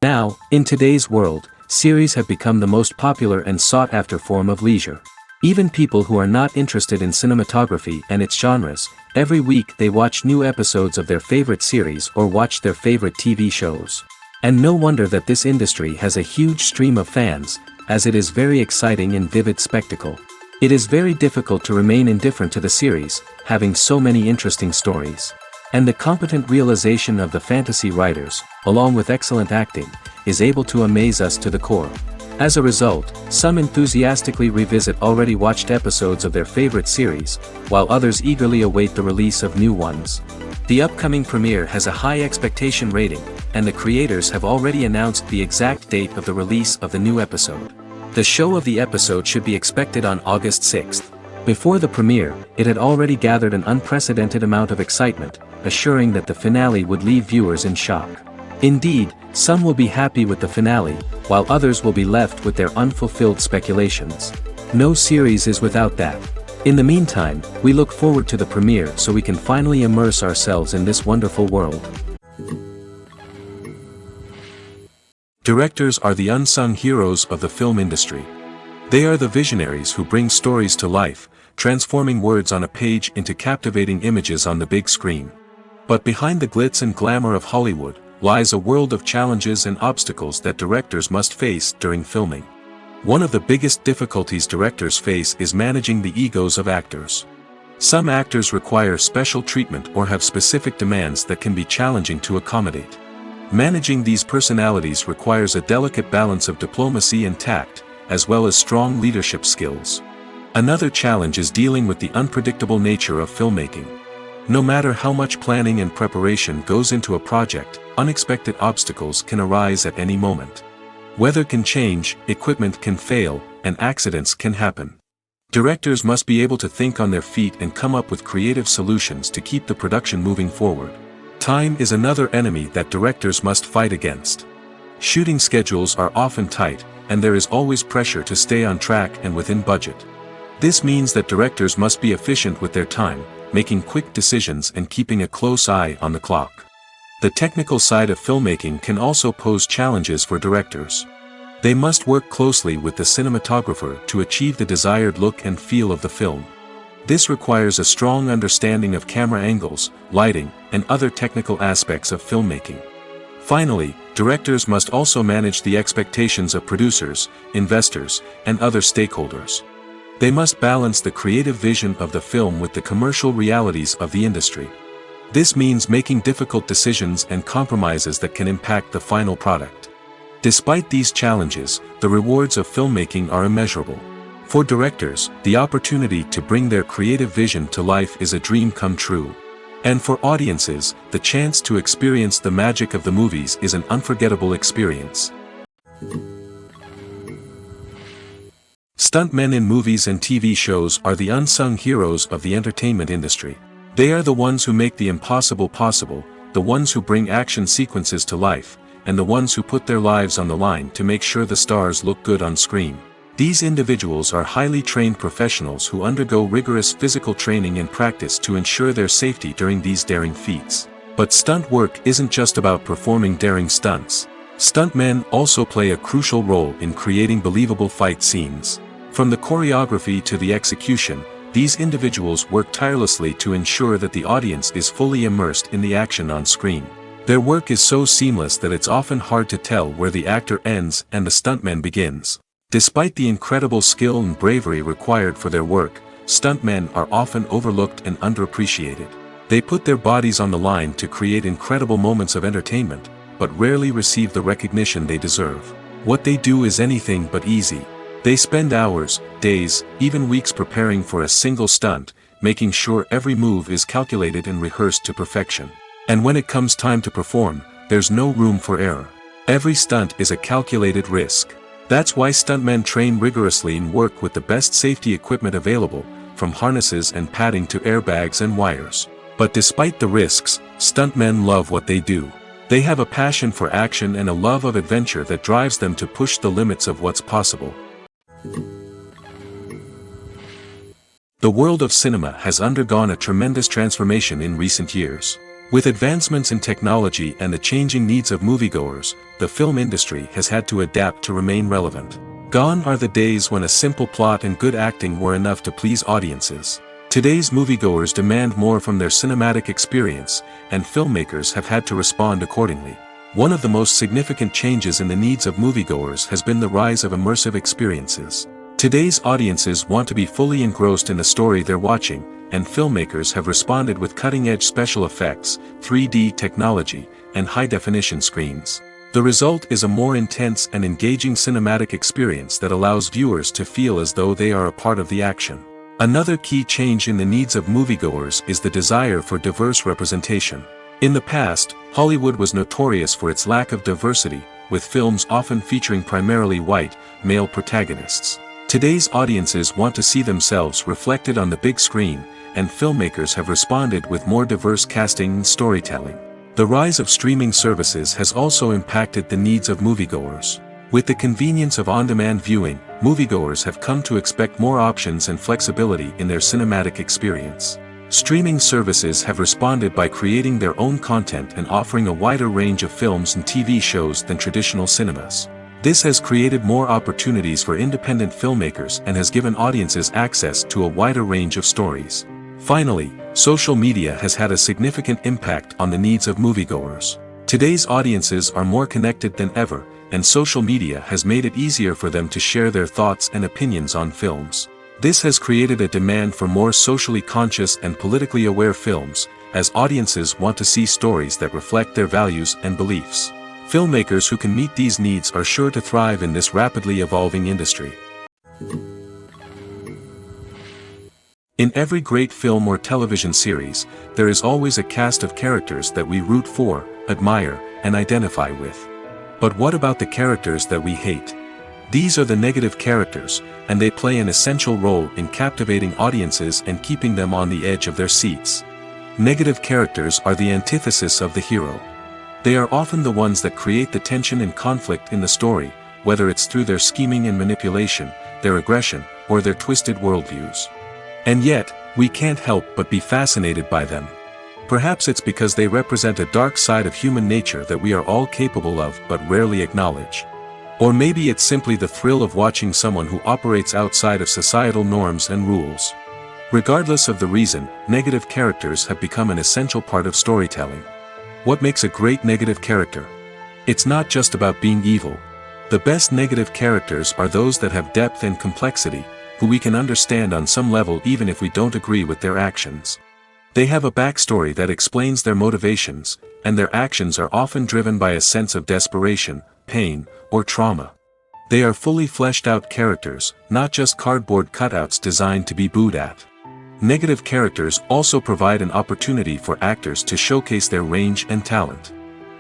Now, in today's world, series have become the most popular and sought-after form of leisure. Even people who are not interested in cinematography and its genres, every week they watch new episodes of their favorite series or watch their favorite TV shows. And no wonder that this industry has a huge stream of fans, as it is very exciting and vivid spectacle. It is very difficult to remain indifferent to the series, having so many interesting stories. And the competent realization of the fantasy writers, along with excellent acting, is able to amaze us to the core. As a result, some enthusiastically revisit already watched episodes of their favorite series, while others eagerly await the release of new ones. The upcoming premiere has a high expectation rating, and the creators have already announced the exact date of the release of the new episode. The show of the episode should be expected on August 6th. Before the premiere, it had already gathered an unprecedented amount of excitement, assuring that the finale would leave viewers in shock. Indeed, some will be happy with the finale, while others will be left with their unfulfilled speculations. No series is without that. In the meantime, we look forward to the premiere so we can finally immerse ourselves in this wonderful world. Directors are the unsung heroes of the film industry. They are the visionaries who bring stories to life, transforming words on a page into captivating images on the big screen. But behind the glitz and glamour of Hollywood, lies a world of challenges and obstacles that directors must face during filming. One of the biggest difficulties directors face is managing the egos of actors. Some actors require special treatment or have specific demands that can be challenging to accommodate. Managing these personalities requires a delicate balance of diplomacy and tact, as well as strong leadership skills. Another challenge is dealing with the unpredictable nature of filmmaking. No matter how much planning and preparation goes into a project, unexpected obstacles can arise at any moment. Weather can change, equipment can fail, and accidents can happen. Directors must be able to think on their feet and come up with creative solutions to keep the production moving forward. Time is another enemy that directors must fight against. Shooting schedules are often tight, and there is always pressure to stay on track and within budget. This means that directors must be efficient with their time, making quick decisions and keeping a close eye on the clock. The technical side of filmmaking can also pose challenges for directors. They must work closely with the cinematographer to achieve the desired look and feel of the film. This requires a strong understanding of camera angles, lighting, and other technical aspects of filmmaking. Finally, directors must also manage the expectations of producers, investors, and other stakeholders. They must balance the creative vision of the film with the commercial realities of the industry. This means making difficult decisions and compromises that can impact the final product. Despite these challenges, the rewards of filmmaking are immeasurable. For directors, the opportunity to bring their creative vision to life is a dream come true. And for audiences, the chance to experience the magic of the movies is an unforgettable experience. Stuntmen in movies and TV shows are the unsung heroes of the entertainment industry. They are the ones who make the impossible possible, the ones who bring action sequences to life, and the ones who put their lives on the line to make sure the stars look good on screen. These individuals are highly trained professionals who undergo rigorous physical training and practice to ensure their safety during these daring feats. But stunt work isn't just about performing daring stunts. Stuntmen also play a crucial role in creating believable fight scenes. From the choreography to the execution, these individuals work tirelessly to ensure that the audience is fully immersed in the action on screen. Their work is so seamless that it's often hard to tell where the actor ends and the stuntman begins. Despite the incredible skill and bravery required for their work, stuntmen are often overlooked and underappreciated. They put their bodies on the line to create incredible moments of entertainment, but rarely receive the recognition they deserve. What they do is anything but easy. They spend hours, days, even weeks preparing for a single stunt, making sure every move is calculated and rehearsed to perfection. And when it comes time to perform, there's no room for error. Every stunt is a calculated risk. That's why stuntmen train rigorously and work with the best safety equipment available, from harnesses and padding to airbags and wires. But despite the risks, stuntmen love what they do. They have a passion for action and a love of adventure that drives them to push the limits of what's possible. The world of cinema has undergone a tremendous transformation in recent years. With advancements in technology and the changing needs of moviegoers, the film industry has had to adapt to remain relevant. Gone are the days when a simple plot and good acting were enough to please audiences. Today's moviegoers demand more from their cinematic experience, and filmmakers have had to respond accordingly. One of the most significant changes in the needs of moviegoers has been the rise of immersive experiences. Today's audiences want to be fully engrossed in the story they're watching, and filmmakers have responded with cutting-edge special effects, 3D technology, and high-definition screens. The result is a more intense and engaging cinematic experience that allows viewers to feel as though they are a part of the action. Another key change in the needs of moviegoers is the desire for diverse representation. In the past, Hollywood was notorious for its lack of diversity, with films often featuring primarily white, male protagonists. Today's audiences want to see themselves reflected on the big screen, and filmmakers have responded with more diverse casting and storytelling. The rise of streaming services has also impacted the needs of moviegoers. With the convenience of on-demand viewing, moviegoers have come to expect more options and flexibility in their cinematic experience. Streaming services have responded by creating their own content and offering a wider range of films and TV shows than traditional cinemas. This has created more opportunities for independent filmmakers and has given audiences access to a wider range of stories. Finally, social media has had a significant impact on the needs of moviegoers. Today's audiences are more connected than ever, and social media has made it easier for them to share their thoughts and opinions on films. This has created a demand for more socially conscious and politically aware films, as audiences want to see stories that reflect their values and beliefs. Filmmakers who can meet these needs are sure to thrive in this rapidly evolving industry. In every great film or television series, there is always a cast of characters that we root for, admire, and identify with. But what about the characters that we hate? These are the negative characters, and they play an essential role in captivating audiences and keeping them on the edge of their seats. Negative characters are the antithesis of the hero. They are often the ones that create the tension and conflict in the story, whether it's through their scheming and manipulation, their aggression, or their twisted worldviews. And yet, we can't help but be fascinated by them. Perhaps it's because they represent a dark side of human nature that we are all capable of but rarely acknowledge. Or maybe it's simply the thrill of watching someone who operates outside of societal norms and rules. Regardless of the reason, negative characters have become an essential part of storytelling. What makes a great negative character? It's not just about being evil. The best negative characters are those that have depth and complexity, who we can understand on some level even if we don't agree with their actions. They have a backstory that explains their motivations, and their actions are often driven by a sense of desperation, pain, or trauma. They are fully fleshed out characters, not just cardboard cutouts designed to be booed at. Negative characters also provide an opportunity for actors to showcase their range and talent.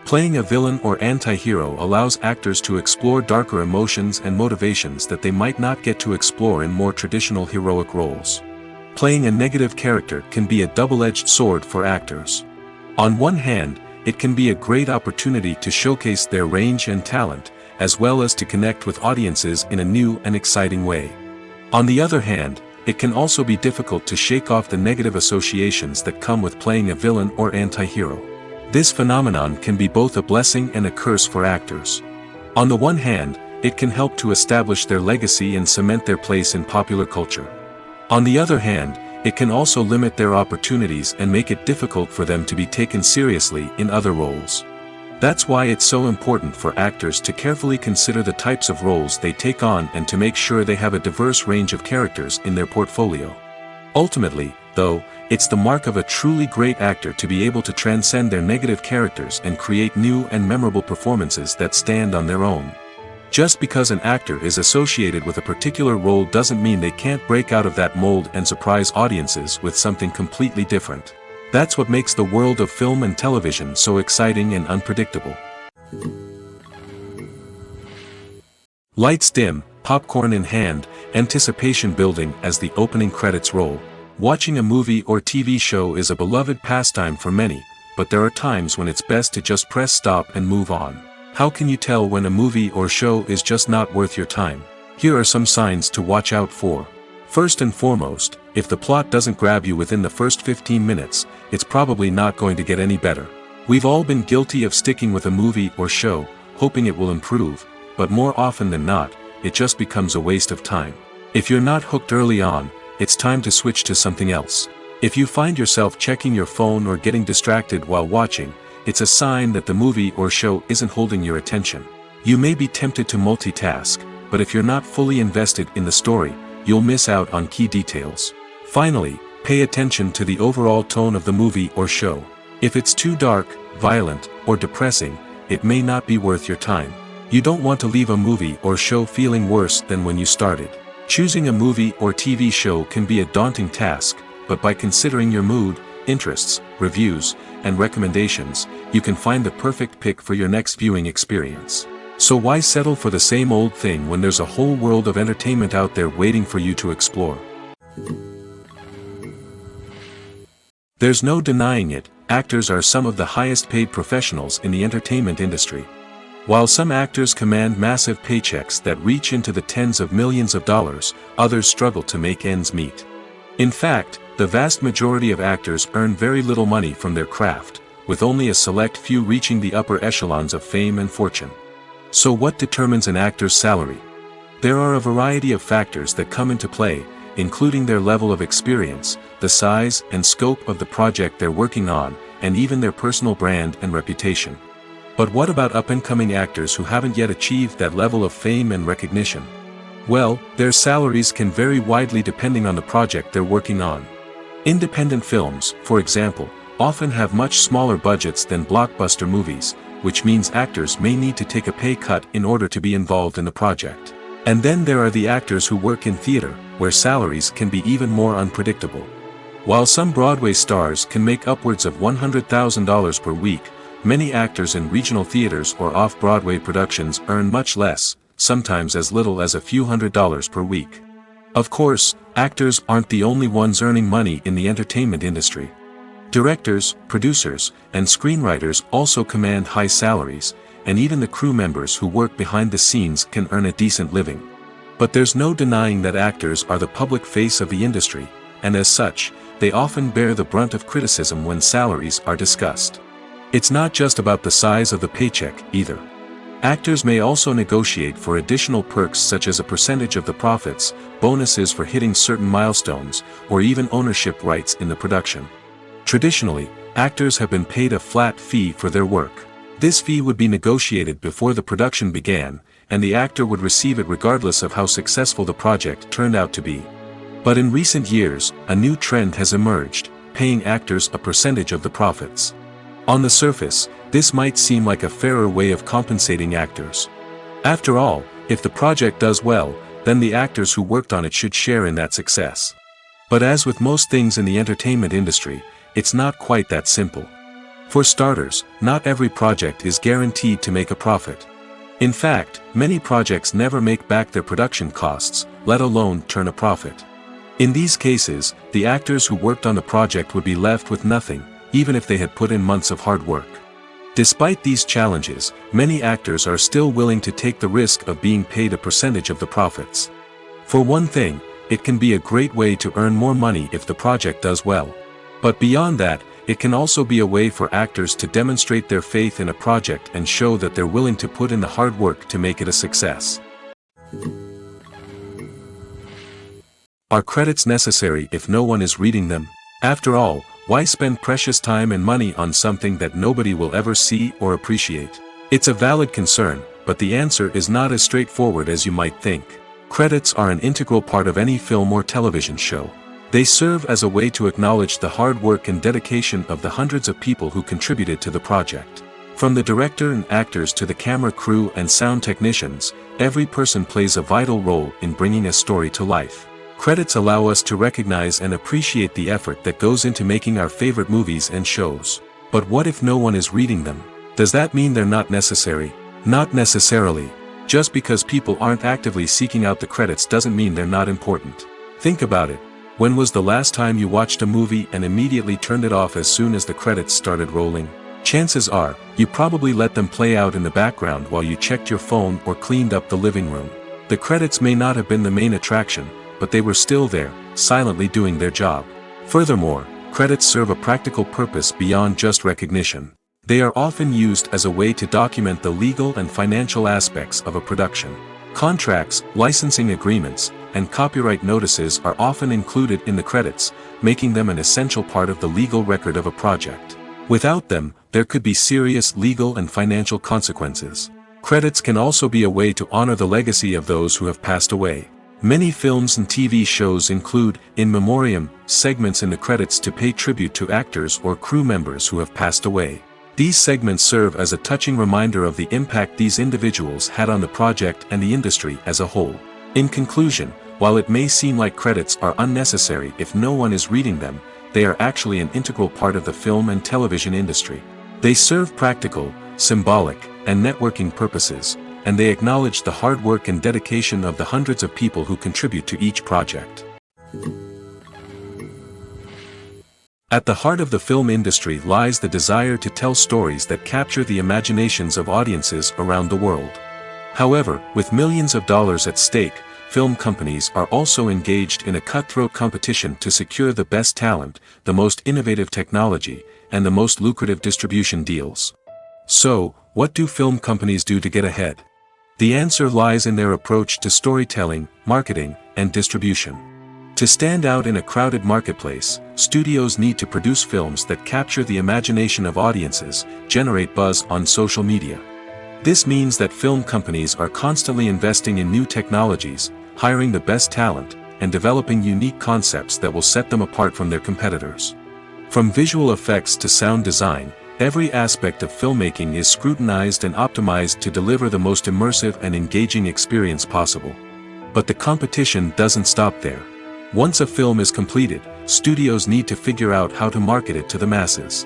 Playing a villain or anti-hero allows actors to explore darker emotions and motivations that they might not get to explore in more traditional heroic roles. Playing a negative character can be a double-edged sword for actors. On one hand, it can be a great opportunity to showcase their range and talent, as well as to connect with audiences in a new and exciting way. On the other hand, it can also be difficult to shake off the negative associations that come with playing a villain or anti-hero. This phenomenon can be both a blessing and a curse for actors. On the one hand, it can help to establish their legacy and cement their place in popular culture. On the other hand, it can also limit their opportunities and make it difficult for them to be taken seriously in other roles. That's why it's so important for actors to carefully consider the types of roles they take on and to make sure they have a diverse range of characters in their portfolio. Ultimately, though, it's the mark of a truly great actor to be able to transcend their negative characters and create new and memorable performances that stand on their own. Just because an actor is associated with a particular role doesn't mean they can't break out of that mold and surprise audiences with something completely different. That's what makes the world of film and television so exciting and unpredictable. Lights dim, popcorn in hand, anticipation building as the opening credits roll. Watching a movie or TV show is a beloved pastime for many, but there are times when it's best to just press stop and move on. How can you tell when a movie or show is just not worth your time? Here are some signs to watch out for. First and foremost, if the plot doesn't grab you within the first 15 minutes, it's probably not going to get any better. We've all been guilty of sticking with a movie or show, hoping it will improve, but more often than not, it just becomes a waste of time. If you're not hooked early on, it's time to switch to something else. If you find yourself checking your phone or getting distracted while watching, it's a sign that the movie or show isn't holding your attention. You may be tempted to multitask, but if you're not fully invested in the story, you'll miss out on key details. Finally, pay attention to the overall tone of the movie or show. If it's too dark, violent, or depressing, it may not be worth your time. You don't want to leave a movie or show feeling worse than when you started. Choosing a movie or TV show can be a daunting task, but by considering your mood, interests, reviews, and recommendations, you can find the perfect pick for your next viewing experience. So why settle for the same old thing when there's a whole world of entertainment out there waiting for you to explore? There's no denying it, actors are some of the highest paid professionals in the entertainment industry. While some actors command massive paychecks that reach into the tens of millions of dollars, others struggle to make ends meet. In fact, the vast majority of actors earn very little money from their craft, with only a select few reaching the upper echelons of fame and fortune. So what determines an actor's salary? There are a variety of factors that come into play, including their level of experience, the size and scope of the project they're working on, and even their personal brand and reputation. But what about up-and-coming actors who haven't yet achieved that level of fame and recognition? Well, their salaries can vary widely depending on the project they're working on. Independent films, for example, often have much smaller budgets than blockbuster movies, which means actors may need to take a pay cut in order to be involved in the project. And then there are the actors who work in theater, where salaries can be even more unpredictable. While some Broadway stars can make upwards of $100,000 per week, many actors in regional theaters or off-Broadway productions earn much less, sometimes as little as a few $100s per week. Of course, actors aren't the only ones earning money in the entertainment industry. Directors, producers, and screenwriters also command high salaries, and even the crew members who work behind the scenes can earn a decent living. But there's no denying that actors are the public face of the industry, and as such, they often bear the brunt of criticism when salaries are discussed. It's not just about the size of the paycheck, either. Actors may also negotiate for additional perks such as a percentage of the profits, bonuses for hitting certain milestones, or even ownership rights in the production. Traditionally, actors have been paid a flat fee for their work. This fee would be negotiated before the production began, and the actor would receive it regardless of how successful the project turned out to be. But in recent years, a new trend has emerged, paying actors a percentage of the profits. On the surface, this might seem like a fairer way of compensating actors. After all, if the project does well, then the actors who worked on it should share in that success. But as with most things in the entertainment industry, it's not quite that simple. For starters, not every project is guaranteed to make a profit. In fact, many projects never make back their production costs, let alone turn a profit. In these cases, the actors who worked on the project would be left with nothing, even if they had put in months of hard work. Despite these challenges, many actors are still willing to take the risk of being paid a percentage of the profits. For one thing, it can be a great way to earn more money if the project does well. But beyond that, it can also be a way for actors to demonstrate their faith in a project and show that they're willing to put in the hard work to make it a success. Are credits necessary if no one is reading them? After all, Why spend precious time and money on something that nobody will ever see or appreciate? It's a valid concern, but the answer is not as straightforward as you might think. Credits are an integral part of any film or television show. They serve as a way to acknowledge the hard work and dedication of the hundreds of people who contributed to the project. From the director and actors to the camera crew and sound technicians, every person plays a vital role in bringing a story to life. Credits allow us to recognize and appreciate the effort that goes into making our favorite movies and shows. But what if no one is reading them? Does that mean they're not necessary? Not necessarily. Just because people aren't actively seeking out the credits doesn't mean they're not important. Think about it. When was the last time you watched a movie and immediately turned it off as soon as the credits started rolling? Chances are, you probably let them play out in the background while you checked your phone or cleaned up the living room. The credits may not have been the main attraction, but they were still there, silently doing their job. Furthermore, credits serve a practical purpose beyond just recognition. They are often used as a way to document the legal and financial aspects of a production. Contracts, licensing agreements, and copyright notices are often included in the credits, making them an essential part of the legal record of a project. Without them, there could be serious legal and financial consequences. Credits can also be a way to honor the legacy of those who have passed away. Many films and TV shows include, in memoriam, segments in the credits to pay tribute to actors or crew members who have passed away. These segments serve as a touching reminder of the impact these individuals had on the project and the industry as a whole. In conclusion, while it may seem like credits are unnecessary if no one is reading them, they are actually an integral part of the film and television industry. They serve practical, symbolic, and networking purposes, and they acknowledge the hard work and dedication of the hundreds of people who contribute to each project. At the heart of the film industry lies the desire to tell stories that capture the imaginations of audiences around the world. However, with millions of dollars at stake, film companies are also engaged in a cutthroat competition to secure the best talent, the most innovative technology, and the most lucrative distribution deals. So, what do film companies do to get ahead? The answer lies in their approach to storytelling, marketing, and distribution. To stand out in a crowded marketplace, studios need to produce films that capture the imagination of audiences, generate buzz on social media. This means that film companies are constantly investing in new technologies, hiring the best talent, and developing unique concepts that will set them apart from their competitors. From visual effects to sound design, every aspect of filmmaking is scrutinized and optimized to deliver the most immersive and engaging experience possible. But the competition doesn't stop there. Once a film is completed, studios need to figure out how to market it to the masses.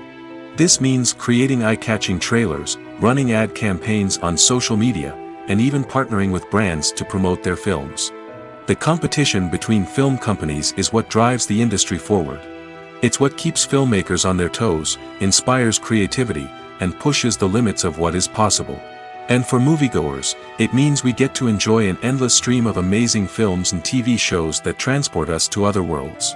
This means creating eye-catching trailers, running ad campaigns on social media, and even partnering with brands to promote their films. The competition between film companies is what drives the industry forward. It's what keeps filmmakers on their toes, inspires creativity, and pushes the limits of what is possible. And for moviegoers, it means we get to enjoy an endless stream of amazing films and TV shows that transport us to other worlds.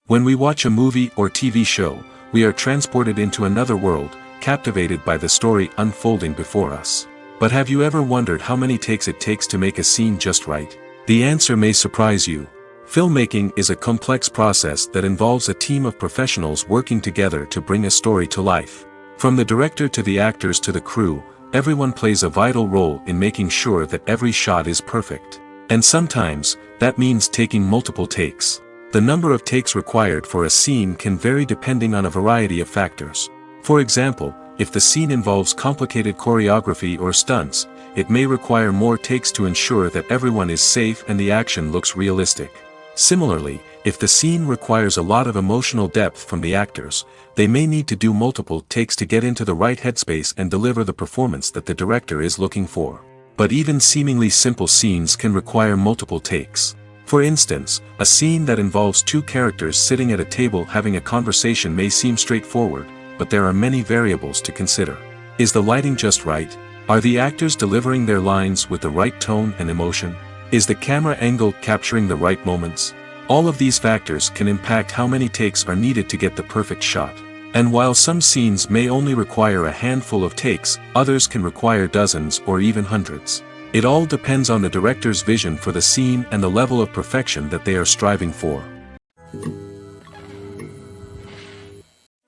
When we watch a movie or TV show, we are transported into another world, captivated by the story unfolding before us. But have you ever wondered how many takes it takes to make a scene just right? The answer may surprise you. Filmmaking is a complex process that involves a team of professionals working together to bring a story to life. From the director to the actors to the crew, everyone plays a vital role in making sure that every shot is perfect. And sometimes, that means taking multiple takes. The number of takes required for a scene can vary depending on a variety of factors. For example, if the scene involves complicated choreography or stunts, it may require more takes to ensure that everyone is safe and the action looks realistic. Similarly, if the scene requires a lot of emotional depth from the actors, they may need to do multiple takes to get into the right headspace and deliver the performance that the director is looking for. But even seemingly simple scenes can require multiple takes. For instance, a scene that involves two characters sitting at a table having a conversation may seem straightforward, but there are many variables to consider. Is the lighting just right? Are the actors delivering their lines with the right tone and emotion? Is the camera angle capturing the right moments? All of these factors can impact how many takes are needed to get the perfect shot. And while some scenes may only require a handful of takes, others can require dozens or even hundreds. It all depends on the director's vision for the scene and the level of perfection that they are striving for.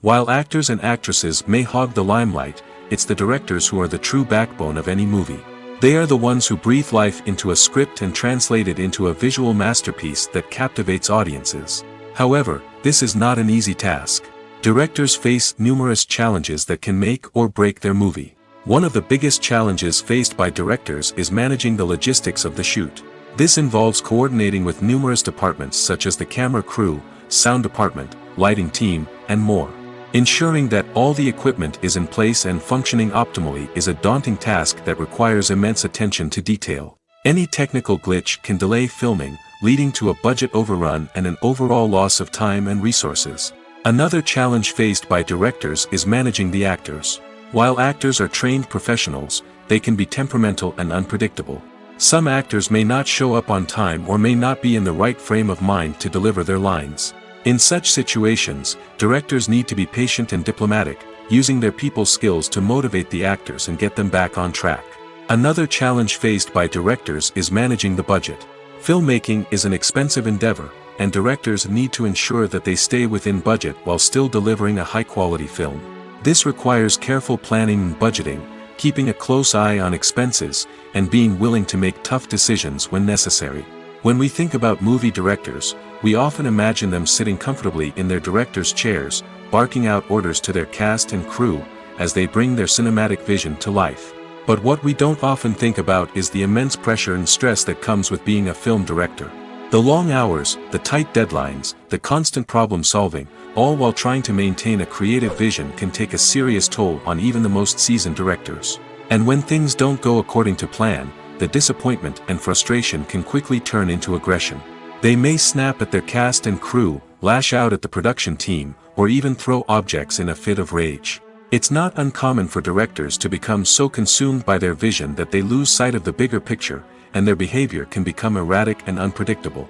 While actors and actresses may hog the limelight, it's the directors who are the true backbone of any movie. They are the ones who breathe life into a script and translate it into a visual masterpiece that captivates audiences. However, this is not an easy task. Directors face numerous challenges that can make or break their movie. One of the biggest challenges faced by directors is managing the logistics of the shoot. This involves coordinating with numerous departments such as the camera crew, sound department, lighting team, and more. Ensuring that all the equipment is in place and functioning optimally is a daunting task that requires immense attention to detail. Any technical glitch can delay filming, leading to a budget overrun and an overall loss of time and resources. Another challenge faced by directors is managing the actors. While actors are trained professionals, they can be temperamental and unpredictable. Some actors may not show up on time or may not be in the right frame of mind to deliver their lines. In such situations, directors need to be patient and diplomatic, using their people skills to motivate the actors and get them back on track. Another challenge faced by directors is managing the budget. Filmmaking is an expensive endeavor, and directors need to ensure that they stay within budget while still delivering a high-quality film. This requires careful planning and budgeting, keeping a close eye on expenses, and being willing to make tough decisions when necessary. When we think about movie directors, we often imagine them sitting comfortably in their director's chairs, barking out orders to their cast and crew, as they bring their cinematic vision to life. But what we don't often think about is the immense pressure and stress that comes with being a film director. The long hours, the tight deadlines, the constant problem solving, all while trying to maintain a creative vision can take a serious toll on even the most seasoned directors. And when things don't go according to plan, the disappointment and frustration can quickly turn into aggression. They may snap at their cast and crew, lash out at the production team, or even throw objects in a fit of rage. It's not uncommon for directors to become so consumed by their vision that they lose sight of the bigger picture, and their behavior can become erratic and unpredictable.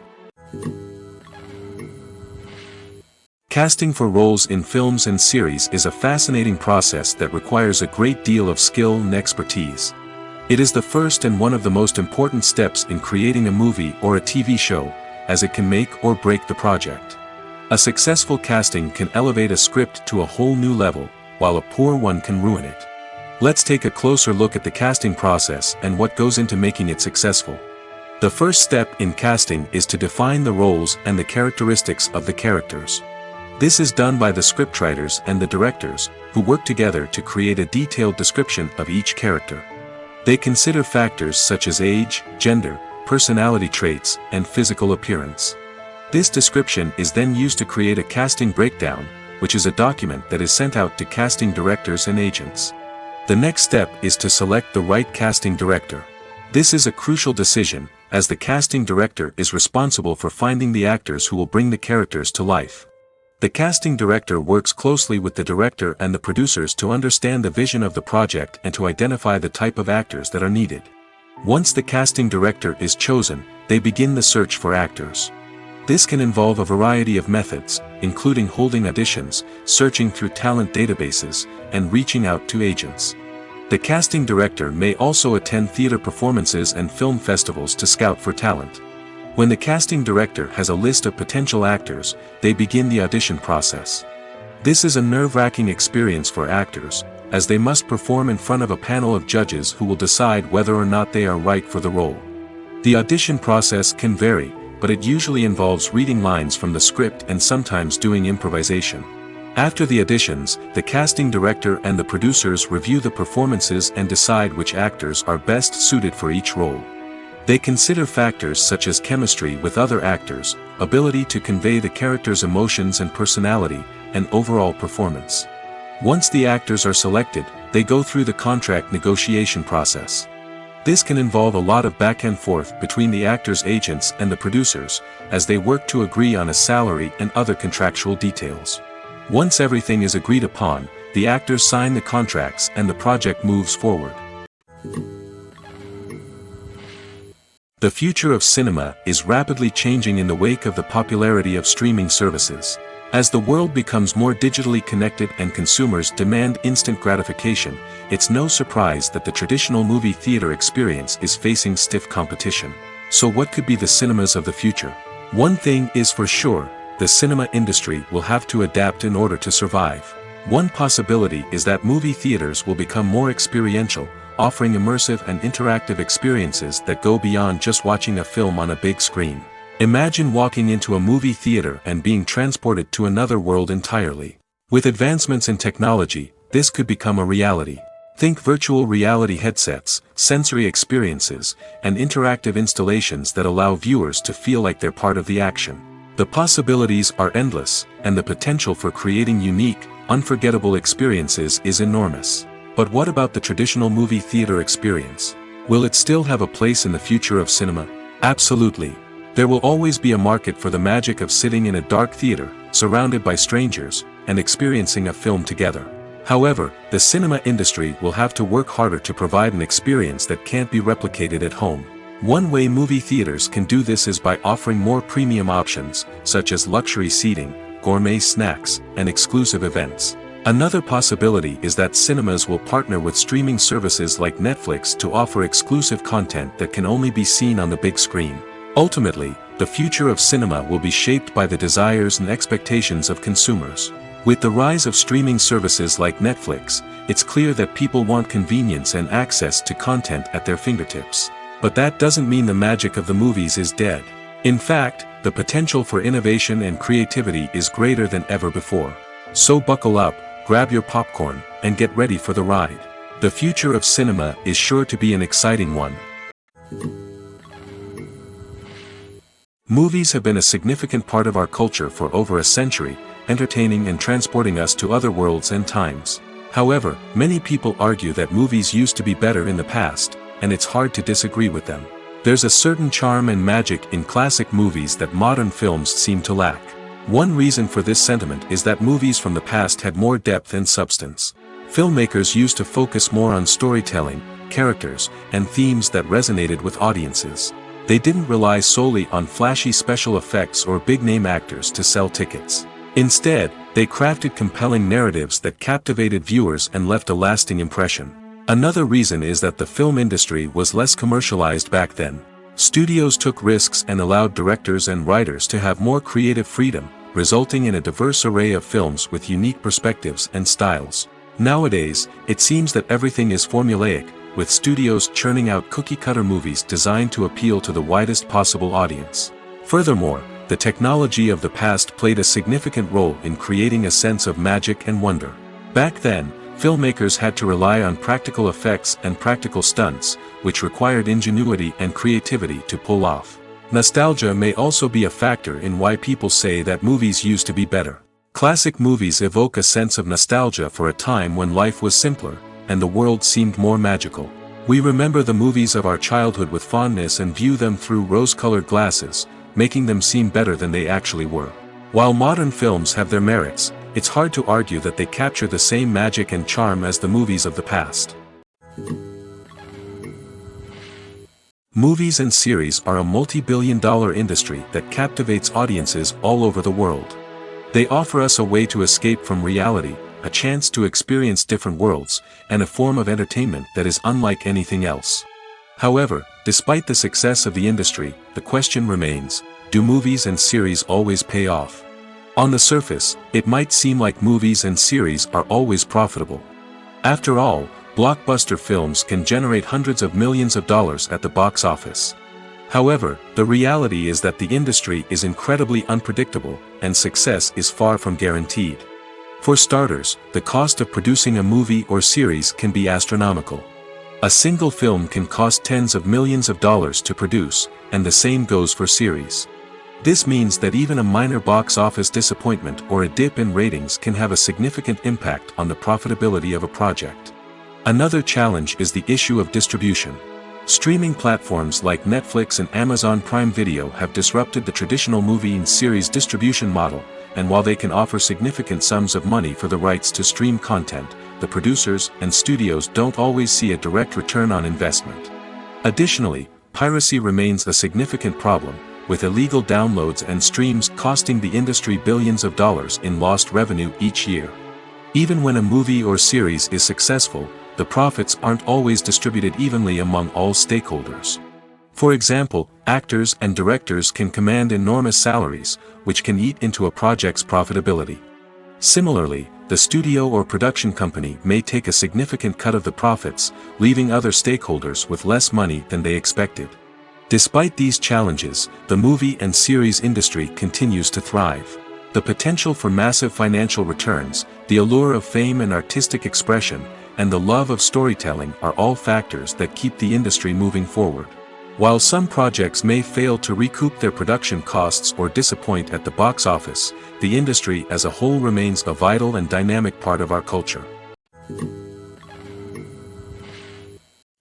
Casting for roles in films and series is a fascinating process that requires a great deal of skill and expertise. It is the first and one of the most important steps in creating a movie or a TV show, as it can make or break the project. A successful casting can elevate a script to a whole new level, while a poor one can ruin it. Let's take a closer look at the casting process and what goes into making it successful. The first step in casting is to define the roles and the characteristics of the characters. This is done by the scriptwriters and the directors, who work together to create a detailed description of each character. They consider factors such as age, gender, personality traits, and physical appearance. This description is then used to create a casting breakdown, which is a document that is sent out to casting directors and agents. The next step is to select the right casting director. This is a crucial decision, as the casting director is responsible for finding the actors who will bring the characters to life. The casting director works closely with the director and the producers to understand the vision of the project and to identify the type of actors that are needed. Once the casting director is chosen, they begin the search for actors. This can involve a variety of methods, including holding auditions, searching through talent databases, and reaching out to agents. The casting director may also attend theater performances and film festivals to scout for talent. When the casting director has a list of potential actors, they begin the audition process. This is a nerve-wracking experience for actors, as they must perform in front of a panel of judges who will decide whether or not they are right for the role. The audition process can vary, but it usually involves reading lines from the script and sometimes doing improvisation. After the auditions, the casting director and the producers review the performances and decide which actors are best suited for each role. They consider factors such as chemistry with other actors, ability to convey the character's emotions and personality, and overall performance. Once the actors are selected, they go through the contract negotiation process. This can involve a lot of back and forth between the actors' agents and the producers, as they work to agree on a salary and other contractual details. Once everything is agreed upon, the actors sign the contracts and the project moves forward. The future of cinema is rapidly changing in the wake of the popularity of streaming services. As the world becomes more digitally connected and consumers demand instant gratification, it's no surprise that the traditional movie theater experience is facing stiff competition. So what could be the cinemas of the future? One thing is for sure, the cinema industry will have to adapt in order to survive. One possibility is that movie theaters will become more experiential, offering immersive and interactive experiences that go beyond just watching a film on a big screen. Imagine walking into a movie theater and being transported to another world entirely. With advancements in technology, this could become a reality. Think virtual reality headsets, sensory experiences, and interactive installations that allow viewers to feel like they're part of the action. The possibilities are endless, and the potential for creating unique, unforgettable experiences is enormous. But what about the traditional movie theater experience? Will it still have a place in the future of cinema? Absolutely. There will always be a market for the magic of sitting in a dark theater, surrounded by strangers, and experiencing a film together. However, the cinema industry will have to work harder to provide an experience that can't be replicated at home. One way movie theaters can do this is by offering more premium options, such as luxury seating, gourmet snacks, and exclusive events. Another possibility is that cinemas will partner with streaming services like Netflix to offer exclusive content that can only be seen on the big screen. Ultimately, the future of cinema will be shaped by the desires and expectations of consumers. With the rise of streaming services like Netflix, it's clear that people want convenience and access to content at their fingertips. But that doesn't mean the magic of the movies is dead. In fact, the potential for innovation and creativity is greater than ever before. So buckle up, grab your popcorn, and get ready for the ride. The future of cinema is sure to be an exciting one. Movies have been a significant part of our culture for over a century, entertaining and transporting us to other worlds and times. However, many people argue that movies used to be better in the past, and it's hard to disagree with them. There's a certain charm and magic in classic movies that modern films seem to lack. One reason for this sentiment is that movies from the past had more depth and substance. Filmmakers used to focus more on storytelling, characters, and themes that resonated with audiences. They didn't rely solely on flashy special effects or big-name actors to sell tickets. Instead, they crafted compelling narratives that captivated viewers and left a lasting impression. Another reason is that the film industry was less commercialized back then. Studios took risks and allowed directors and writers to have more creative freedom, resulting in a diverse array of films with unique perspectives and styles. Nowadays, it seems that everything is formulaic, with studios churning out cookie-cutter movies designed to appeal to the widest possible audience. Furthermore, the technology of the past played a significant role in creating a sense of magic and wonder. Back then, filmmakers had to rely on practical effects and practical stunts, which required ingenuity and creativity to pull off. Nostalgia may also be a factor in why people say that movies used to be better. Classic movies evoke a sense of nostalgia for a time when life was simpler, and the world seemed more magical. We remember the movies of our childhood with fondness and view them through rose-colored glasses, making them seem better than they actually were. While modern films have their merits, it's hard to argue that they capture the same magic and charm as the movies of the past. Movies and series are a multi-billion-dollar industry that captivates audiences all over the world. They offer us a way to escape from reality, a chance to experience different worlds, and a form of entertainment that is unlike anything else. However, despite the success of the industry, the question remains, do movies and series always pay off? On the surface, it might seem like movies and series are always profitable. After all, blockbuster films can generate hundreds of millions of dollars at the box office. However, the reality is that the industry is incredibly unpredictable, and success is far from guaranteed. For starters, the cost of producing a movie or series can be astronomical. A single film can cost tens of millions of dollars to produce, and the same goes for series. This means that even a minor box office disappointment or a dip in ratings can have a significant impact on the profitability of a project. Another challenge is the issue of distribution. Streaming platforms like Netflix and Amazon Prime Video have disrupted the traditional movie and series distribution model, and while they can offer significant sums of money for the rights to stream content, the producers and studios don't always see a direct return on investment. Additionally, piracy remains a significant problem, with illegal downloads and streams costing the industry billions of dollars in lost revenue each year. Even when a movie or series is successful, the profits aren't always distributed evenly among all stakeholders. For example, actors and directors can command enormous salaries, which can eat into a project's profitability. Similarly, the studio or production company may take a significant cut of the profits, leaving other stakeholders with less money than they expected. Despite these challenges, the movie and series industry continues to thrive. The potential for massive financial returns, the allure of fame and artistic expression, and the love of storytelling are all factors that keep the industry moving forward. While some projects may fail to recoup their production costs or disappoint at the box office, the industry as a whole remains a vital and dynamic part of our culture.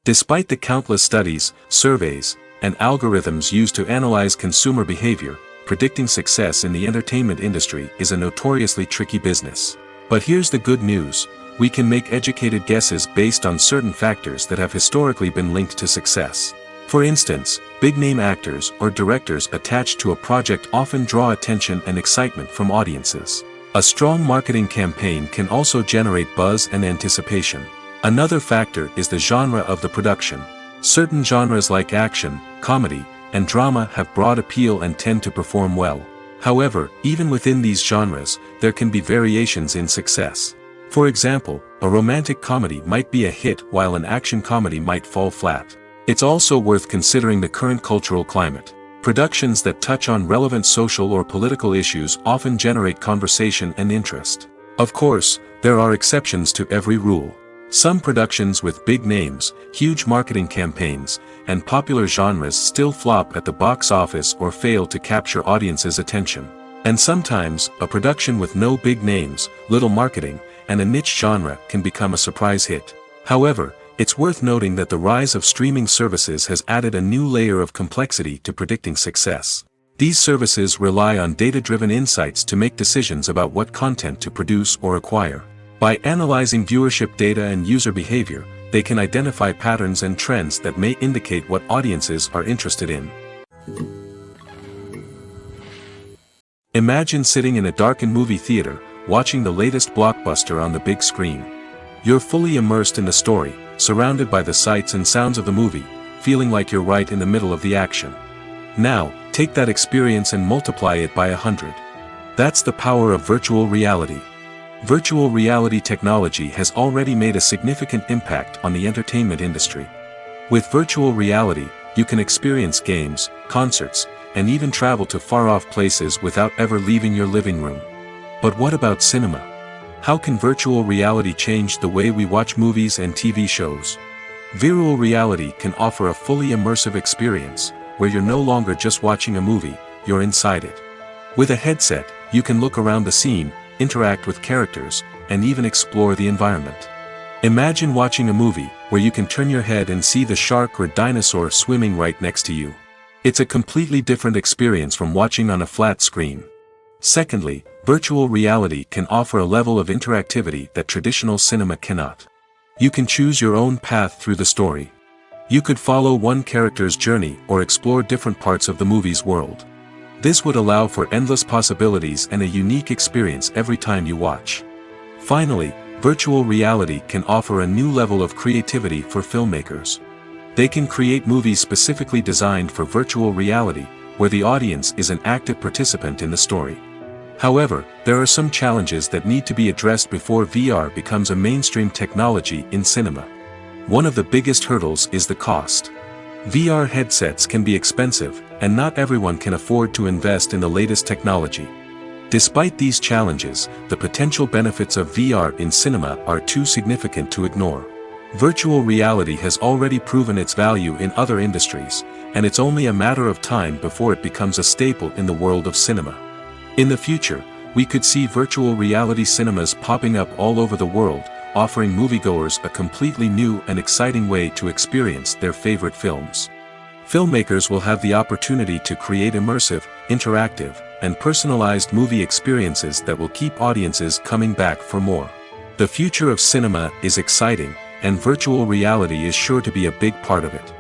Despite the countless studies, surveys, and algorithms used to analyze consumer behavior, predicting success in the entertainment industry is a notoriously tricky business. But here's the good news: we can make educated guesses based on certain factors that have historically been linked to success. For instance, big-name actors or directors attached to a project often draw attention and excitement from audiences. A strong marketing campaign can also generate buzz and anticipation. Another factor is the genre of the production. Certain genres like action, comedy, and drama have broad appeal and tend to perform well. However, even within these genres, there can be variations in success. For example, a romantic comedy might be a hit while an action comedy might fall flat. It's also worth considering the current cultural climate. Productions that touch on relevant social or political issues often generate conversation and interest. Of course, there are exceptions to every rule. Some productions with big names, huge marketing campaigns, and popular genres still flop at the box office or fail to capture audiences' attention. And sometimes, a production with no big names, little marketing, and a niche genre can become a surprise hit. However, it's worth noting that the rise of streaming services has added a new layer of complexity to predicting success. These services rely on data-driven insights to make decisions about what content to produce or acquire. By analyzing viewership data and user behavior, they can identify patterns and trends that may indicate what audiences are interested in. Imagine sitting in a darkened movie theater, watching the latest blockbuster on the big screen. You're fully immersed in the story, surrounded by the sights and sounds of the movie, feeling like you're right in the middle of the action. Now, take that experience and multiply it by 100. That's the power of virtual reality. Virtual reality technology has already made a significant impact on the entertainment industry. With virtual reality, you can experience games, concerts, and even travel to far-off places without ever leaving your living room. But what about cinema? How can virtual reality change the way we watch movies and TV shows? Virtual reality can offer a fully immersive experience, where you're no longer just watching a movie, you're inside it. With a headset, you can look around the scene, interact with characters, and even explore the environment. Imagine watching a movie where you can turn your head and see the shark or dinosaur swimming right next to you. It's a completely different experience from watching on a flat screen. Secondly, virtual reality can offer a level of interactivity that traditional cinema cannot. You can choose your own path through the story. You could follow one character's journey or explore different parts of the movie's world. This would allow for endless possibilities and a unique experience every time you watch. Finally, virtual reality can offer a new level of creativity for filmmakers. They can create movies specifically designed for virtual reality, where the audience is an active participant in the story. However, there are some challenges that need to be addressed before VR becomes a mainstream technology in cinema. One of the biggest hurdles is the cost. VR headsets can be expensive, and not everyone can afford to invest in the latest technology. Despite these challenges, the potential benefits of VR in cinema are too significant to ignore. Virtual reality has already proven its value in other industries, and it's only a matter of time before it becomes a staple in the world of cinema. In the future, we could see virtual reality cinemas popping up all over the world, offering moviegoers a completely new and exciting way to experience their favorite films. Filmmakers will have the opportunity to create immersive, interactive, and personalized movie experiences that will keep audiences coming back for more. The future of cinema is exciting, and virtual reality is sure to be a big part of it.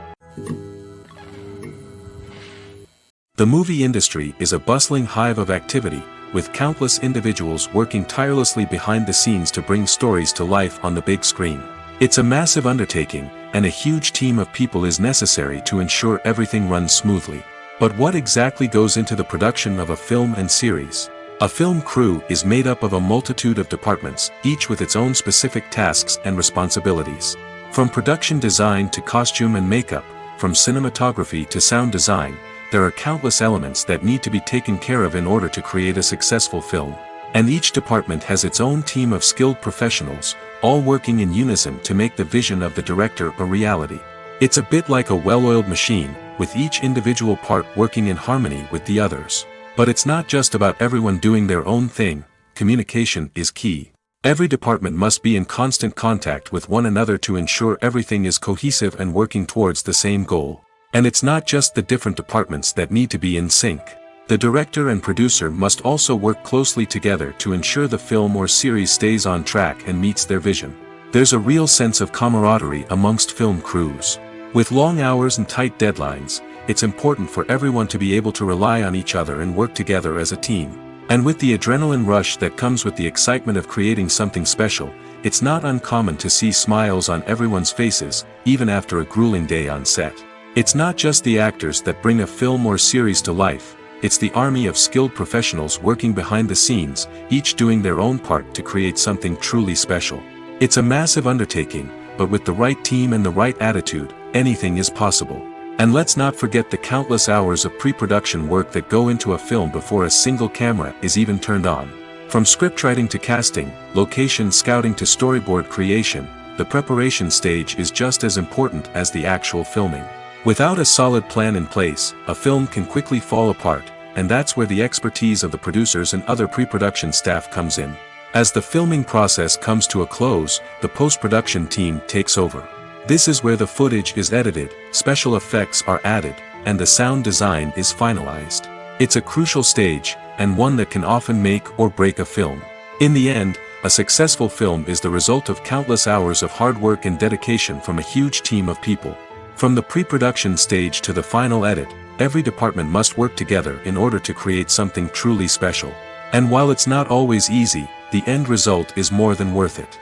The movie industry is a bustling hive of activity, with countless individuals working tirelessly behind the scenes to bring stories to life on the big screen. It's a massive undertaking, and a huge team of people is necessary to ensure everything runs smoothly. But what exactly goes into the production of a film and series? A film crew is made up of a multitude of departments, each with its own specific tasks and responsibilities. From production design to costume and makeup, from cinematography to sound design, there are countless elements that need to be taken care of in order to create a successful film. And each department has its own team of skilled professionals, all working in unison to make the vision of the director a reality. It's a bit like a well-oiled machine, with each individual part working in harmony with the others. But it's not just about everyone doing their own thing. Communication is key. Every department must be in constant contact with one another to ensure everything is cohesive and working towards the same goal. And it's not just the different departments that need to be in sync. The director and producer must also work closely together to ensure the film or series stays on track and meets their vision. There's a real sense of camaraderie amongst film crews. With long hours and tight deadlines, it's important for everyone to be able to rely on each other and work together as a team. And with the adrenaline rush that comes with the excitement of creating something special, it's not uncommon to see smiles on everyone's faces, even after a grueling day on set. It's not just the actors that bring a film or series to life, it's the army of skilled professionals working behind the scenes, each doing their own part to create something truly special. It's a massive undertaking, but with the right team and the right attitude, anything is possible. And let's not forget the countless hours of pre-production work that go into a film before a single camera is even turned on. From scriptwriting to casting, location scouting to storyboard creation, the preparation stage is just as important as the actual filming. Without a solid plan in place, a film can quickly fall apart, and that's where the expertise of the producers and other pre-production staff comes in. As the filming process comes to a close, the post-production team takes over. This is where the footage is edited, special effects are added, and the sound design is finalized. It's a crucial stage, and one that can often make or break a film. In the end, a successful film is the result of countless hours of hard work and dedication from a huge team of people. From the pre-production stage to the final edit, every department must work together in order to create something truly special. And while it's not always easy, the end result is more than worth it.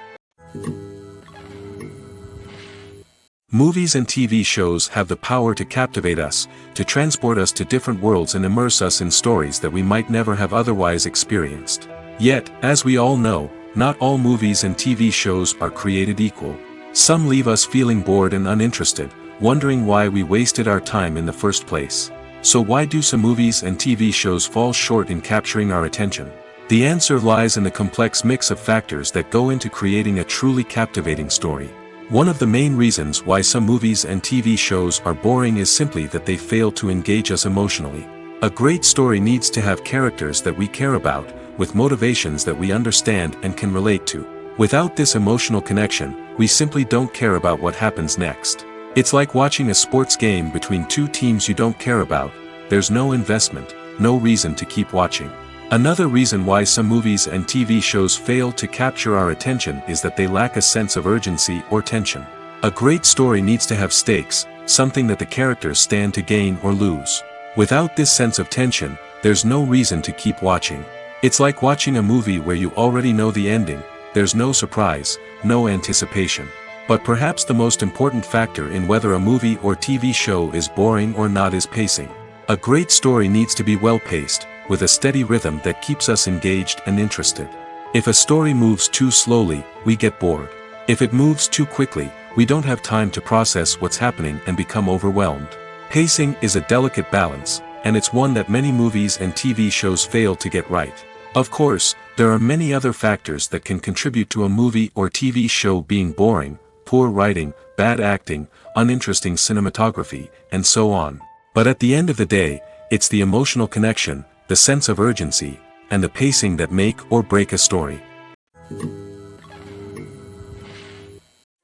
Movies and TV shows have the power to captivate us, to transport us to different worlds and immerse us in stories that we might never have otherwise experienced. Yet, as we all know, not all movies and TV shows are created equal. Some leave us feeling bored and uninterested, wondering why we wasted our time in the first place. So why do some movies and TV shows fall short in capturing our attention? The answer lies in the complex mix of factors that go into creating a truly captivating story. One of the main reasons why some movies and TV shows are boring is simply that they fail to engage us emotionally. A great story needs to have characters that we care about, with motivations that we understand and can relate to. Without this emotional connection, we simply don't care about what happens next. It's like watching a sports game between two teams you don't care about. There's no investment, no reason to keep watching. Another reason why some movies and TV shows fail to capture our attention is that they lack a sense of urgency or tension. A great story needs to have stakes, something that the characters stand to gain or lose. Without this sense of tension, there's no reason to keep watching. It's like watching a movie where you already know the ending, there's no surprise, no anticipation. But perhaps the most important factor in whether a movie or TV show is boring or not is pacing. A great story needs to be well-paced, with a steady rhythm that keeps us engaged and interested. If a story moves too slowly, we get bored. If it moves too quickly, we don't have time to process what's happening and become overwhelmed. Pacing is a delicate balance, and it's one that many movies and TV shows fail to get right. Of course, there are many other factors that can contribute to a movie or TV show being boring: poor writing, bad acting, uninteresting cinematography, and so on. But at the end of the day, it's the emotional connection, the sense of urgency, and the pacing that make or break a story.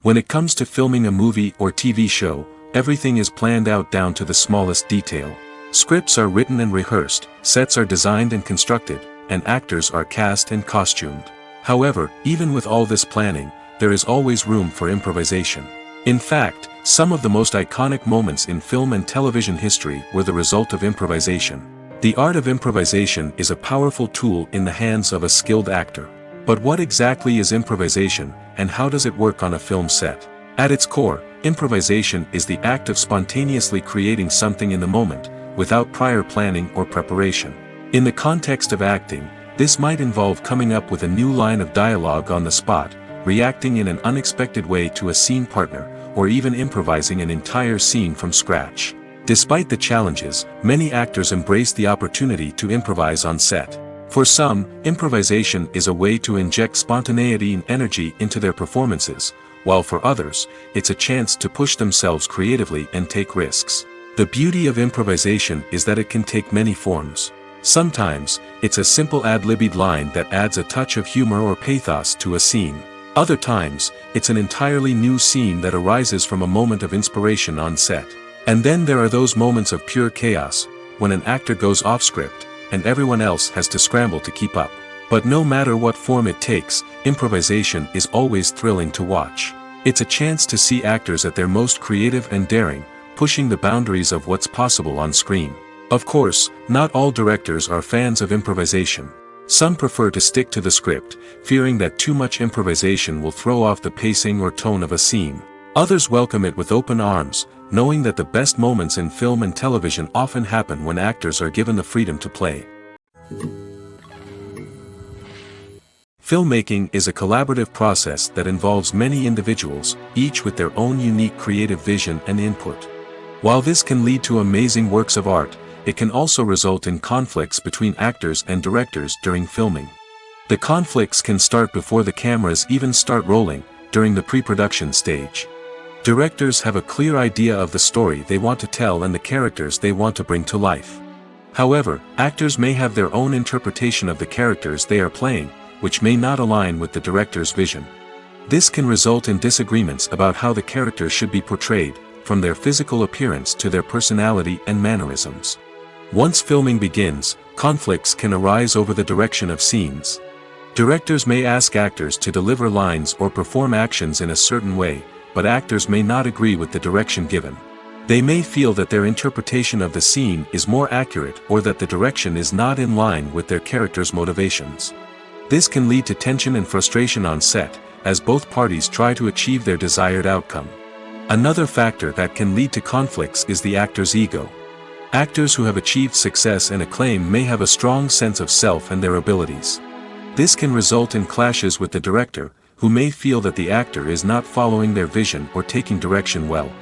When it comes to filming a movie or TV show, everything is planned out down to the smallest detail. Scripts are written and rehearsed, sets are designed and constructed, and actors are cast and costumed. However, even with all this planning, there is always room for improvisation. In fact, some of the most iconic moments in film and television history were the result of improvisation. The art of improvisation is a powerful tool in the hands of a skilled actor. But what exactly is improvisation, and how does it work on a film set? At its core, improvisation is the act of spontaneously creating something in the moment, without prior planning or preparation. In the context of acting, This might involve coming up with a new line of dialogue on the spot, reacting in an unexpected way to a scene partner, or even improvising an entire scene from scratch. Despite the challenges, many actors embrace the opportunity to improvise on set. For some, improvisation is a way to inject spontaneity and energy into their performances, while for others, it's a chance to push themselves creatively and take risks. The beauty of improvisation is that it can take many forms. Sometimes, it's a simple ad-libbed line that adds a touch of humor or pathos to a scene. Other times, it's an entirely new scene that arises from a moment of inspiration on set. And then there are those moments of pure chaos, when an actor goes off script, and everyone else has to scramble to keep up. But no matter what form it takes, improvisation is always thrilling to watch. It's a chance to see actors at their most creative and daring, pushing the boundaries of what's possible on screen. Of course, not all directors are fans of improvisation. Some prefer to stick to the script, fearing that too much improvisation will throw off the pacing or tone of a scene. Others welcome it with open arms, knowing that the best moments in film and television often happen when actors are given the freedom to play. Filmmaking is a collaborative process that involves many individuals, each with their own unique creative vision and input. While this can lead to amazing works of art, it can also result in conflicts between actors and directors during filming. The conflicts can start before the cameras even start rolling, during the pre-production stage. Directors have a clear idea of the story they want to tell and the characters they want to bring to life. However, actors may have their own interpretation of the characters they are playing, which may not align with the director's vision. This can result in disagreements about how the characters should be portrayed, from their physical appearance to their personality and mannerisms. Once filming begins, conflicts can arise over the direction of scenes. Directors may ask actors to deliver lines or perform actions in a certain way, but actors may not agree with the direction given. They may feel that their interpretation of the scene is more accurate or that the direction is not in line with their character's motivations. This can lead to tension and frustration on set, as both parties try to achieve their desired outcome. Another factor that can lead to conflicts is the actor's ego. Actors who have achieved success and acclaim may have a strong sense of self and their abilities. This can result in clashes with the director, who may feel that the actor is not following their vision or taking direction well.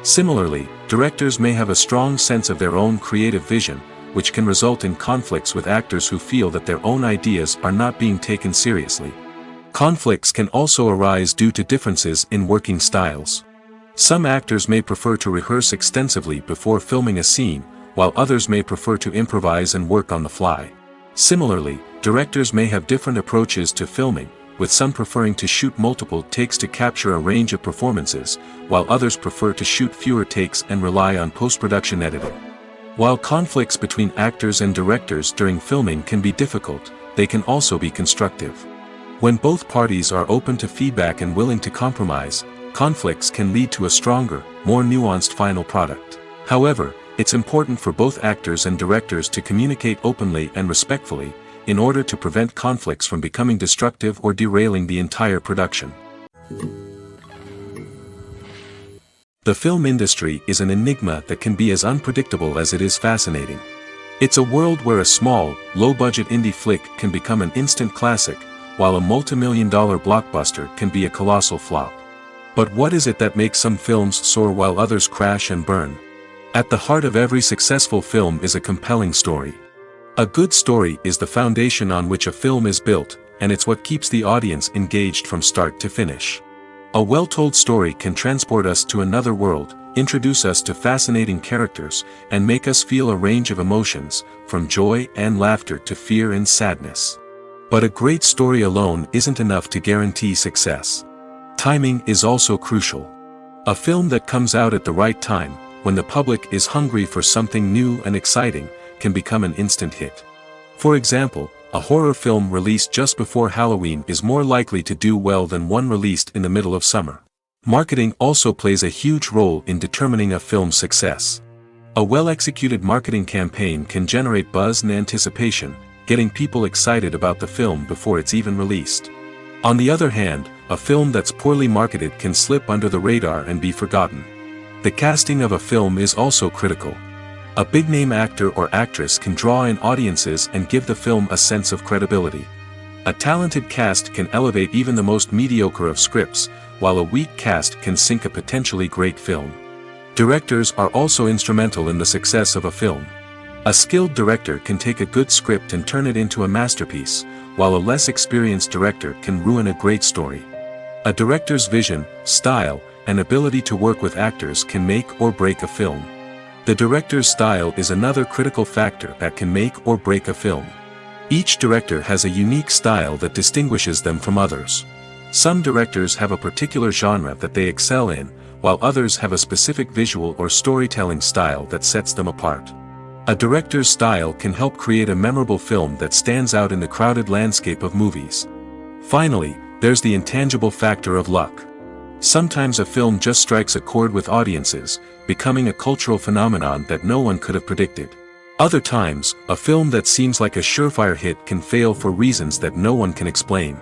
Similarly, directors may have a strong sense of their own creative vision, which can result in conflicts with actors who feel that their own ideas are not being taken seriously. Conflicts can also arise due to differences in working styles. Some actors may prefer to rehearse extensively before filming a scene, while others may prefer to improvise and work on the fly. Similarly, directors may have different approaches to filming, with some preferring to shoot multiple takes to capture a range of performances, while others prefer to shoot fewer takes and rely on post-production editing. While conflicts between actors and directors during filming can be difficult, they can also be constructive. When both parties are open to feedback and willing to compromise, conflicts can lead to a stronger, more nuanced final product. However, it's important for both actors and directors to communicate openly and respectfully, in order to prevent conflicts from becoming destructive or derailing the entire production. The film industry is an enigma that can be as unpredictable as it is fascinating. It's a world where a small, low-budget indie flick can become an instant classic, while a multi-million-dollar blockbuster can be a colossal flop. But what is it that makes some films soar while others crash and burn? At the heart of every successful film is a compelling story. A good story is the foundation on which a film is built, and it's what keeps the audience engaged from start to finish. A well-told story can transport us to another world, introduce us to fascinating characters, and make us feel a range of emotions, from joy and laughter to fear and sadness. But a great story alone isn't enough to guarantee success. Timing is also crucial. A film that comes out at the right time, when the public is hungry for something new and exciting, can become an instant hit. For example, a horror film released just before Halloween is more likely to do well than one released in the middle of summer. Marketing also plays a huge role in determining a film's success. A well-executed marketing campaign can generate buzz and anticipation, getting people excited about the film before it's even released. On the other hand, a film that's poorly marketed can slip under the radar and be forgotten. The casting of a film is also critical. A big-name actor or actress can draw in audiences and give the film a sense of credibility. A talented cast can elevate even the most mediocre of scripts, while a weak cast can sink a potentially great film. Directors are also instrumental in the success of a film. A skilled director can take a good script and turn it into a masterpiece, while a less experienced director can ruin a great story. A director's vision, style, and ability to work with actors can make or break a film. The director's style is another critical factor that can make or break a film. Each director has a unique style that distinguishes them from others. Some directors have a particular genre that they excel in, while others have a specific visual or storytelling style that sets them apart. A director's style can help create a memorable film that stands out in the crowded landscape of movies. Finally, there's the intangible factor of luck. Sometimes a film just strikes a chord with audiences, becoming a cultural phenomenon that no one could have predicted. Other times, a film that seems like a surefire hit can fail for reasons that no one can explain.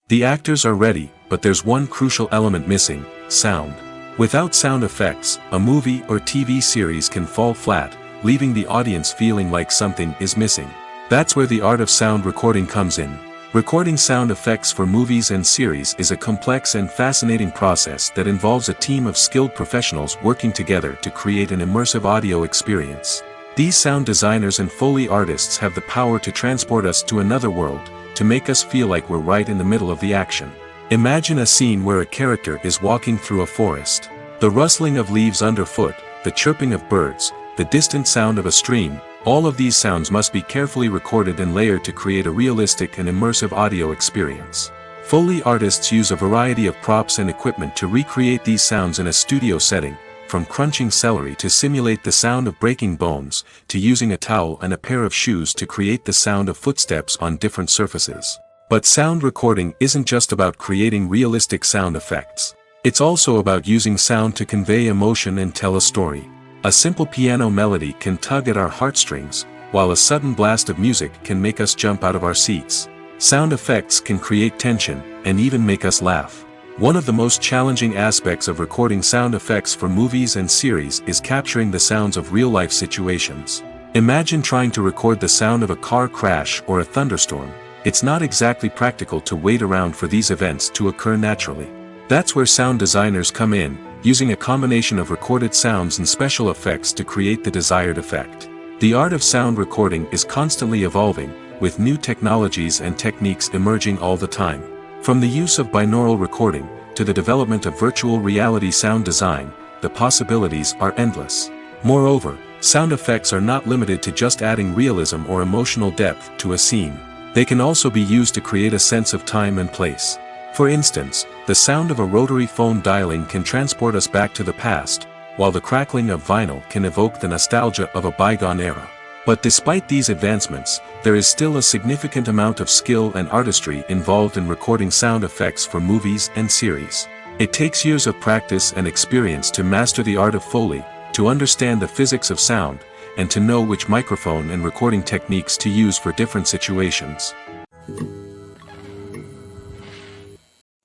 The actors are ready, but there's one crucial element missing: sound. Without sound effects, a movie or TV series can fall flat, leaving the audience feeling like something is missing. That's where the art of sound recording comes in. Recording sound effects for movies and series is a complex and fascinating process that involves a team of skilled professionals working together to create an immersive audio experience. These sound designers and Foley artists have the power to transport us to another world, to make us feel like we're right in the middle of the action. Imagine a scene where a character is walking through a forest. The rustling of leaves underfoot, the chirping of birds, the distant sound of a stream, all of these sounds must be carefully recorded and layered to create a realistic and immersive audio experience. Foley artists use a variety of props and equipment to recreate these sounds in a studio setting, from crunching celery to simulate the sound of breaking bones, to using a towel and a pair of shoes to create the sound of footsteps on different surfaces. But sound recording isn't just about creating realistic sound effects. It's also about using sound to convey emotion and tell a story. A simple piano melody can tug at our heartstrings, while a sudden blast of music can make us jump out of our seats. Sound effects can create tension, and even make us laugh. One of the most challenging aspects of recording sound effects for movies and series is capturing the sounds of real-life situations. Imagine trying to record the sound of a car crash or a thunderstorm. It's not exactly practical to wait around for these events to occur naturally. That's where sound designers come in, using a combination of recorded sounds and special effects to create the desired effect. The art of sound recording is constantly evolving, with new technologies and techniques emerging all the time. From the use of binaural recording, to the development of virtual reality sound design, the possibilities are endless. Moreover, sound effects are not limited to just adding realism or emotional depth to a scene. They can also be used to create a sense of time and place. For instance, the sound of a rotary phone dialing can transport us back to the past, while the crackling of vinyl can evoke the nostalgia of a bygone era. But despite these advancements, there is still a significant amount of skill and artistry involved in recording sound effects for movies and series. It takes years of practice and experience to master the art of Foley, to understand the physics of sound, and to know which microphone and recording techniques to use for different situations.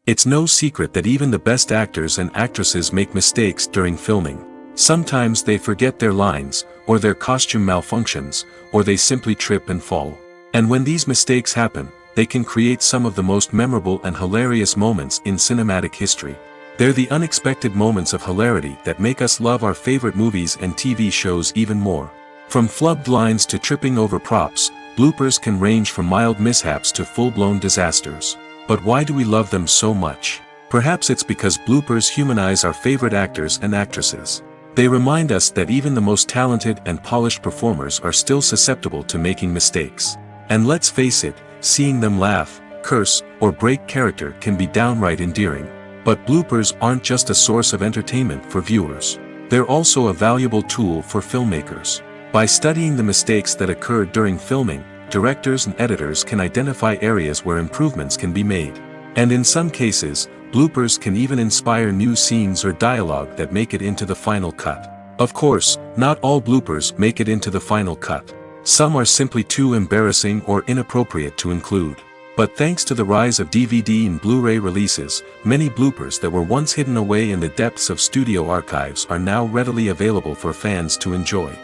It's no secret that even the best actors and actresses make mistakes during filming. Sometimes they forget their lines, or their costume malfunctions, or they simply trip and fall. And when these mistakes happen, they can create some of the most memorable and hilarious moments in cinematic history. They're the unexpected moments of hilarity that make us love our favorite movies and TV shows even more. From flubbed lines to tripping over props, bloopers can range from mild mishaps to full-blown disasters. But why do we love them so much? Perhaps it's because bloopers humanize our favorite actors and actresses. They remind us that even the most talented and polished performers are still susceptible to making mistakes. And let's face it, seeing them laugh, curse, or break character can be downright endearing. But bloopers aren't just a source of entertainment for viewers. They're also a valuable tool for filmmakers. By studying the mistakes that occurred during filming, directors and editors can identify areas where improvements can be made. And in some cases, bloopers can even inspire new scenes or dialogue that make it into the final cut. Of course, not all bloopers make it into the final cut. Some are simply too embarrassing or inappropriate to include. But thanks to the rise of DVD and Blu-ray releases, many bloopers that were once hidden away in the depths of studio archives are now readily available for fans to enjoy.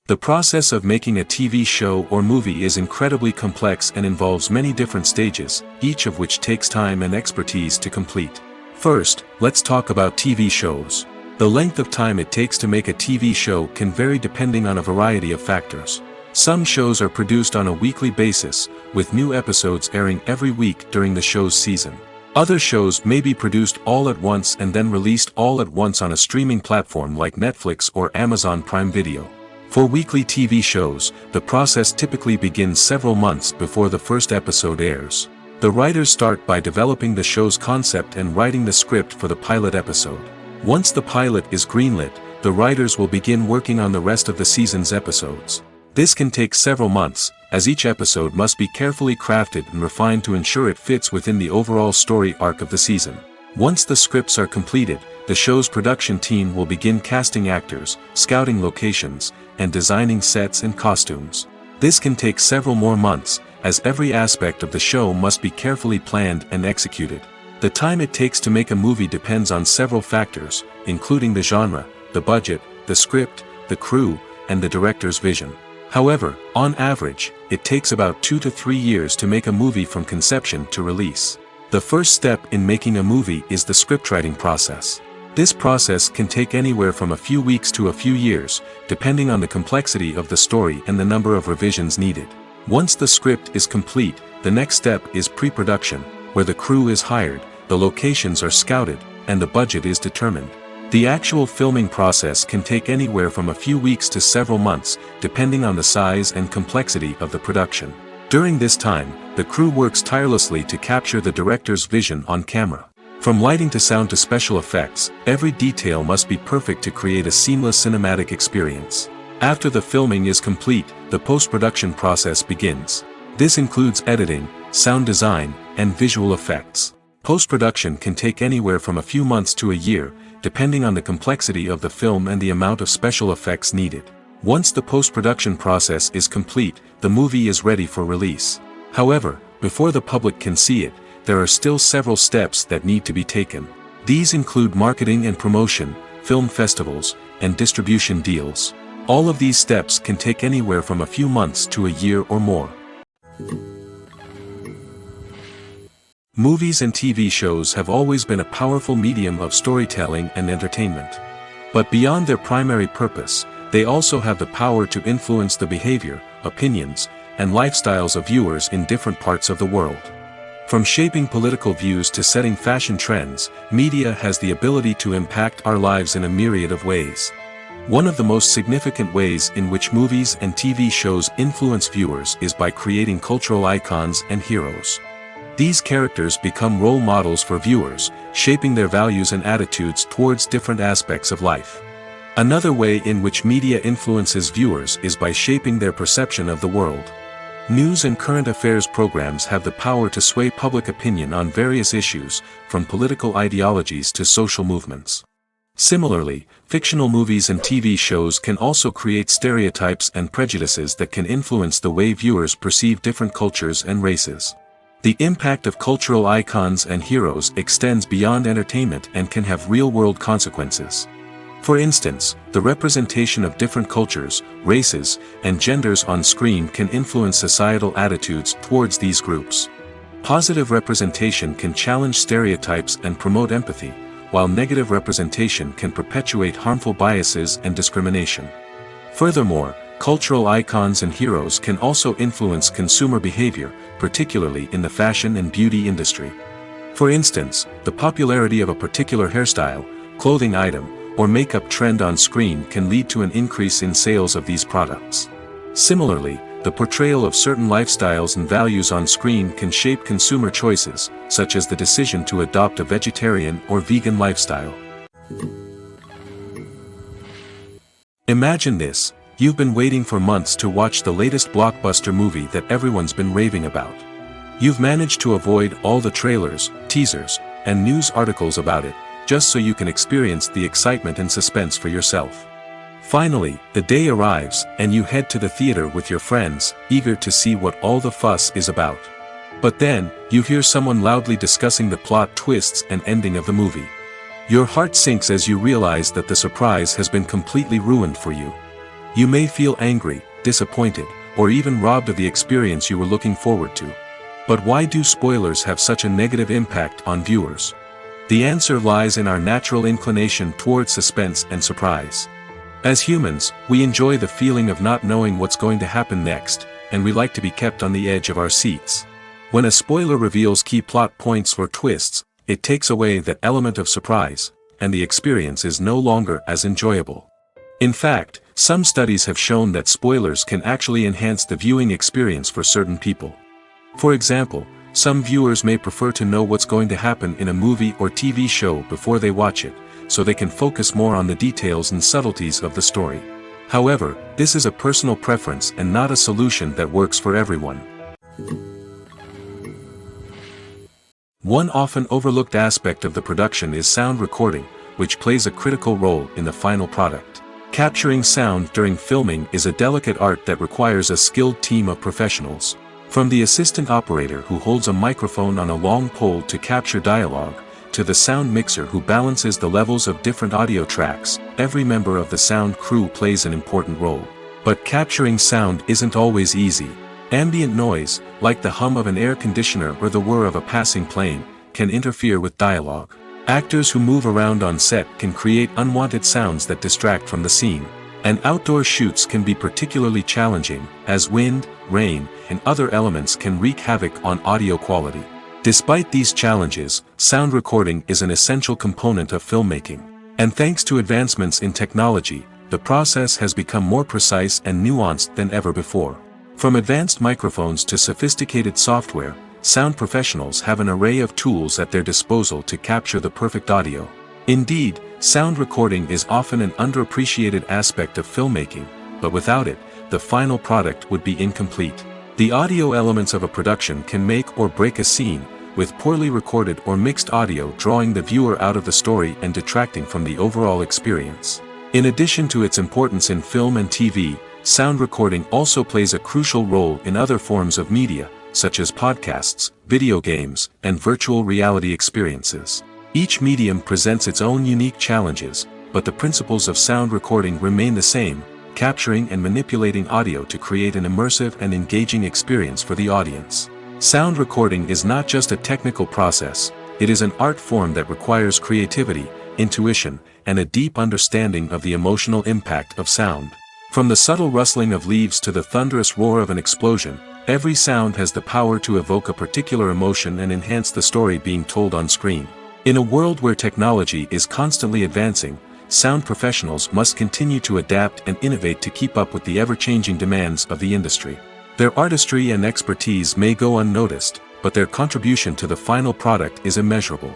The process of making a TV show or movie is incredibly complex and involves many different stages, each of which takes time and expertise to complete. First, let's talk about TV shows. The length of time it takes to make a TV show can vary depending on a variety of factors. Some shows are produced on a weekly basis, with new episodes airing every week during the show's season. Other shows may be produced all at once and then released all at once on a streaming platform like Netflix or Amazon Prime Video. For weekly TV shows, the process typically begins several months before the first episode airs. The writers start by developing the show's concept and writing the script for the pilot episode. Once the pilot is greenlit, the writers will begin working on the rest of the season's episodes. This can take several months, as each episode must be carefully crafted and refined to ensure it fits within the overall story arc of the season. Once the scripts are completed, the show's production team will begin casting actors, scouting locations, and designing sets and costumes. This can take several more months, as every aspect of the show must be carefully planned and executed. The time it takes to make a movie depends on several factors, including the genre, the budget, the script, the crew, and the director's vision. However, on average, it takes about 2 to 3 years to make a movie from conception to release. The first step in making a movie is the scriptwriting process. This process can take anywhere from a few weeks to a few years, depending on the complexity of the story and the number of revisions needed. Once the script is complete, the next step is pre-production, where the crew is hired, the locations are scouted, and the budget is determined. The actual filming process can take anywhere from a few weeks to several months, depending on the size and complexity of the production. During this time, the crew works tirelessly to capture the director's vision on camera. From lighting to sound to special effects, every detail must be perfect to create a seamless cinematic experience. After the filming is complete, the post-production process begins. This includes editing, sound design, and visual effects. Post-production can take anywhere from a few months to a year, depending on the complexity of the film and the amount of special effects needed. Once the post-production process is complete, the movie is ready for release. However, before the public can see it, there are still several steps that need to be taken. These include marketing and promotion, film festivals, and distribution deals. All of these steps can take anywhere from a few months to a year or more. Movies and TV shows have always been a powerful medium of storytelling and entertainment. But beyond their primary purpose, they also have the power to influence the behavior, opinions, and lifestyles of viewers in different parts of the world. From shaping political views to setting fashion trends, media has the ability to impact our lives in a myriad of ways. One of the most significant ways in which movies and TV shows influence viewers is by creating cultural icons and heroes. These characters become role models for viewers, shaping their values and attitudes towards different aspects of life. Another way in which media influences viewers is by shaping their perception of the world. News and current affairs programs have the power to sway public opinion on various issues, from political ideologies to social movements. Similarly, fictional movies and TV shows can also create stereotypes and prejudices that can influence the way viewers perceive different cultures and races. The impact of cultural icons and heroes extends beyond entertainment and can have real-world consequences. For instance, the representation of different cultures, races, and genders on screen can influence societal attitudes towards these groups. Positive representation can challenge stereotypes and promote empathy, while negative representation can perpetuate harmful biases and discrimination. Furthermore, cultural icons and heroes can also influence consumer behavior, particularly in the fashion and beauty industry. For instance, the popularity of a particular hairstyle, clothing item, or makeup trend on screen can lead to an increase in sales of these products. Similarly, the portrayal of certain lifestyles and values on screen can shape consumer choices, such as the decision to adopt a vegetarian or vegan lifestyle. Imagine this. You've been waiting for months to watch the latest blockbuster movie that everyone's been raving about. You've managed to avoid all the trailers, teasers, and news articles about it, just so you can experience the excitement and suspense for yourself. Finally, the day arrives, and you head to the theater with your friends, eager to see what all the fuss is about. But then, you hear someone loudly discussing the plot twists and ending of the movie. Your heart sinks as you realize that the surprise has been completely ruined for you. You may feel angry, disappointed, or even robbed of the experience you were looking forward to. But why do spoilers have such a negative impact on viewers? The answer lies in our natural inclination towards suspense and surprise. As humans, we enjoy the feeling of not knowing what's going to happen next, and we like to be kept on the edge of our seats. When a spoiler reveals key plot points or twists, it takes away that element of surprise, and the experience is no longer as enjoyable. In fact, some studies have shown that spoilers can actually enhance the viewing experience for certain people. For example, some viewers may prefer to know what's going to happen in a movie or TV show before they watch it, so they can focus more on the details and subtleties of the story. However, this is a personal preference and not a solution that works for everyone. One often overlooked aspect of the production is sound recording, which plays a critical role in the final product. Capturing sound during filming is a delicate art that requires a skilled team of professionals. From the assistant operator who holds a microphone on a long pole to capture dialogue, to the sound mixer who balances the levels of different audio tracks, every member of the sound crew plays an important role. But capturing sound isn't always easy. Ambient noise, like the hum of an air conditioner or the whir of a passing plane, can interfere with dialogue. Actors who move around on set can create unwanted sounds that distract from the scene. And outdoor shoots can be particularly challenging, as wind, rain, and other elements can wreak havoc on audio quality. Despite these challenges, sound recording is an essential component of filmmaking. And thanks to advancements in technology, the process has become more precise and nuanced than ever before. From advanced microphones to sophisticated software, sound professionals have an array of tools at their disposal to capture the perfect audio. Indeed, sound recording is often an underappreciated aspect of filmmaking, but without it, the final product would be incomplete. The audio elements of a production can make or break a scene, with poorly recorded or mixed audio drawing the viewer out of the story and detracting from the overall experience. In addition to its importance in film and TV, sound recording also plays a crucial role in other forms of media, such as podcasts, video games, and virtual reality experiences. Each medium presents its own unique challenges, but the principles of sound recording remain the same, capturing and manipulating audio to create an immersive and engaging experience for the audience. Sound recording is not just a technical process, it is an art form that requires creativity, intuition, and a deep understanding of the emotional impact of sound. From the subtle rustling of leaves to the thunderous roar of an explosion, every sound has the power to evoke a particular emotion and enhance the story being told on screen. In a world where technology is constantly advancing, sound professionals must continue to adapt and innovate to keep up with the ever-changing demands of the industry. Their artistry and expertise may go unnoticed, but their contribution to the final product is immeasurable.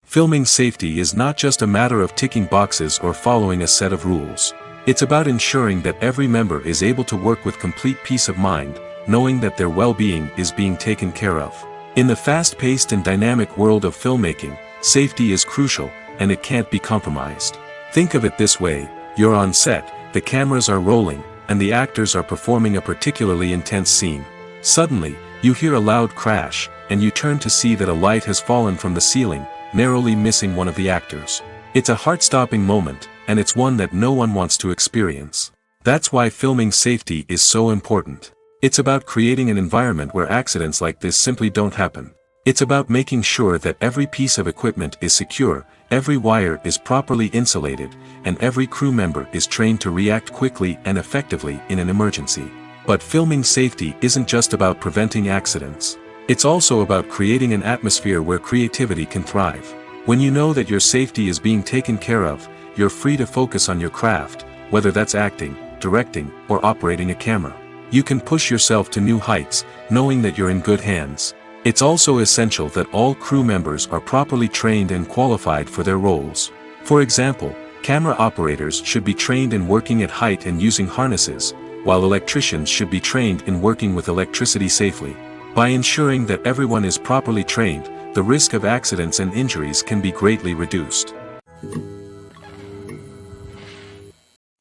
Filming safety is not just a matter of ticking boxes or following a set of rules. It's about ensuring that every member is able to work with complete peace of mind, knowing that their well-being is being taken care of. In the fast-paced and dynamic world of filmmaking, safety is crucial, and it can't be compromised. Think of it this way: you're on set, the cameras are rolling, and the actors are performing a particularly intense scene. Suddenly, you hear a loud crash, and you turn to see that a light has fallen from the ceiling, narrowly missing one of the actors. It's a heart-stopping moment, and it's one that no one wants to experience. That's why filming safety is so important. It's about creating an environment where accidents like this simply don't happen. It's about making sure that every piece of equipment is secure, every wire is properly insulated, and every crew member is trained to react quickly and effectively in an emergency. But filming safety isn't just about preventing accidents. It's also about creating an atmosphere where creativity can thrive. When you know that your safety is being taken care of, you're free to focus on your craft, whether that's acting, directing, or operating a camera. You can push yourself to new heights, knowing that you're in good hands. It's also essential that all crew members are properly trained and qualified for their roles. For example, camera operators should be trained in working at height and using harnesses, while electricians should be trained in working with electricity safely. By ensuring that everyone is properly trained, the risk of accidents and injuries can be greatly reduced.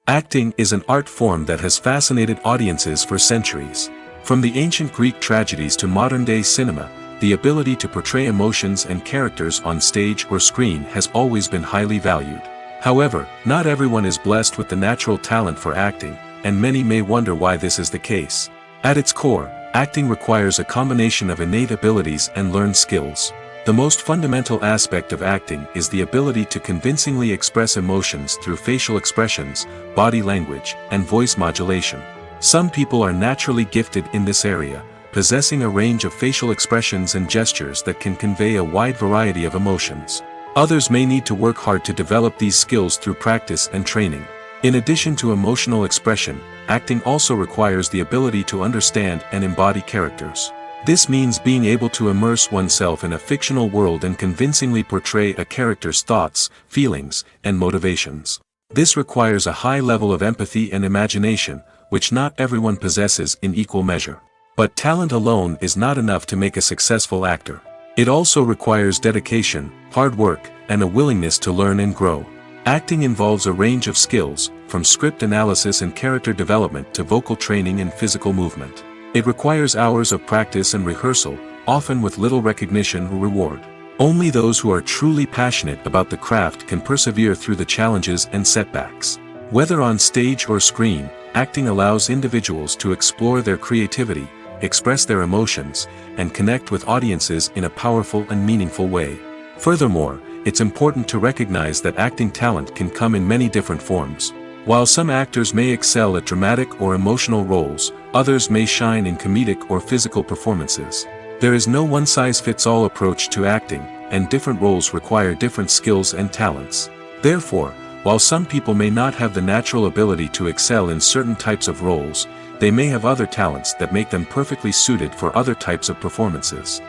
Acting is an art form that has fascinated audiences for centuries. From the ancient Greek tragedies to modern-day cinema, the ability to portray emotions and characters on stage or screen has always been highly valued. However, not everyone is blessed with the natural talent for acting, and many may wonder why this is the case. At its core, acting requires a combination of innate abilities and learned skills. The most fundamental aspect of acting is the ability to convincingly express emotions through facial expressions, body language, and voice modulation. Some people are naturally gifted in this area, possessing a range of facial expressions and gestures that can convey a wide variety of emotions. Others may need to work hard to develop these skills through practice and training. In addition to emotional expression, acting also requires the ability to understand and embody characters. This means being able to immerse oneself in a fictional world and convincingly portray a character's thoughts, feelings, and motivations. This requires a high level of empathy and imagination, which not everyone possesses in equal measure. But talent alone is not enough to make a successful actor. It also requires dedication, hard work, and a willingness to learn and grow. Acting involves a range of skills, from script analysis and character development to vocal training and physical movement. It requires hours of practice and rehearsal, often with little recognition or reward. Only those who are truly passionate about the craft can persevere through the challenges and setbacks. Whether on stage or screen, acting allows individuals to explore their creativity, express their emotions, and connect with audiences in a powerful and meaningful way. Furthermore, it's important to recognize that acting talent can come in many different forms. While some actors may excel at dramatic or emotional roles, others may shine in comedic or physical performances. There is no one-size-fits-all approach to acting, and different roles require different skills and talents. Therefore, while some people may not have the natural ability to excel in certain types of roles, they may have other talents that make them perfectly suited for other types of performances.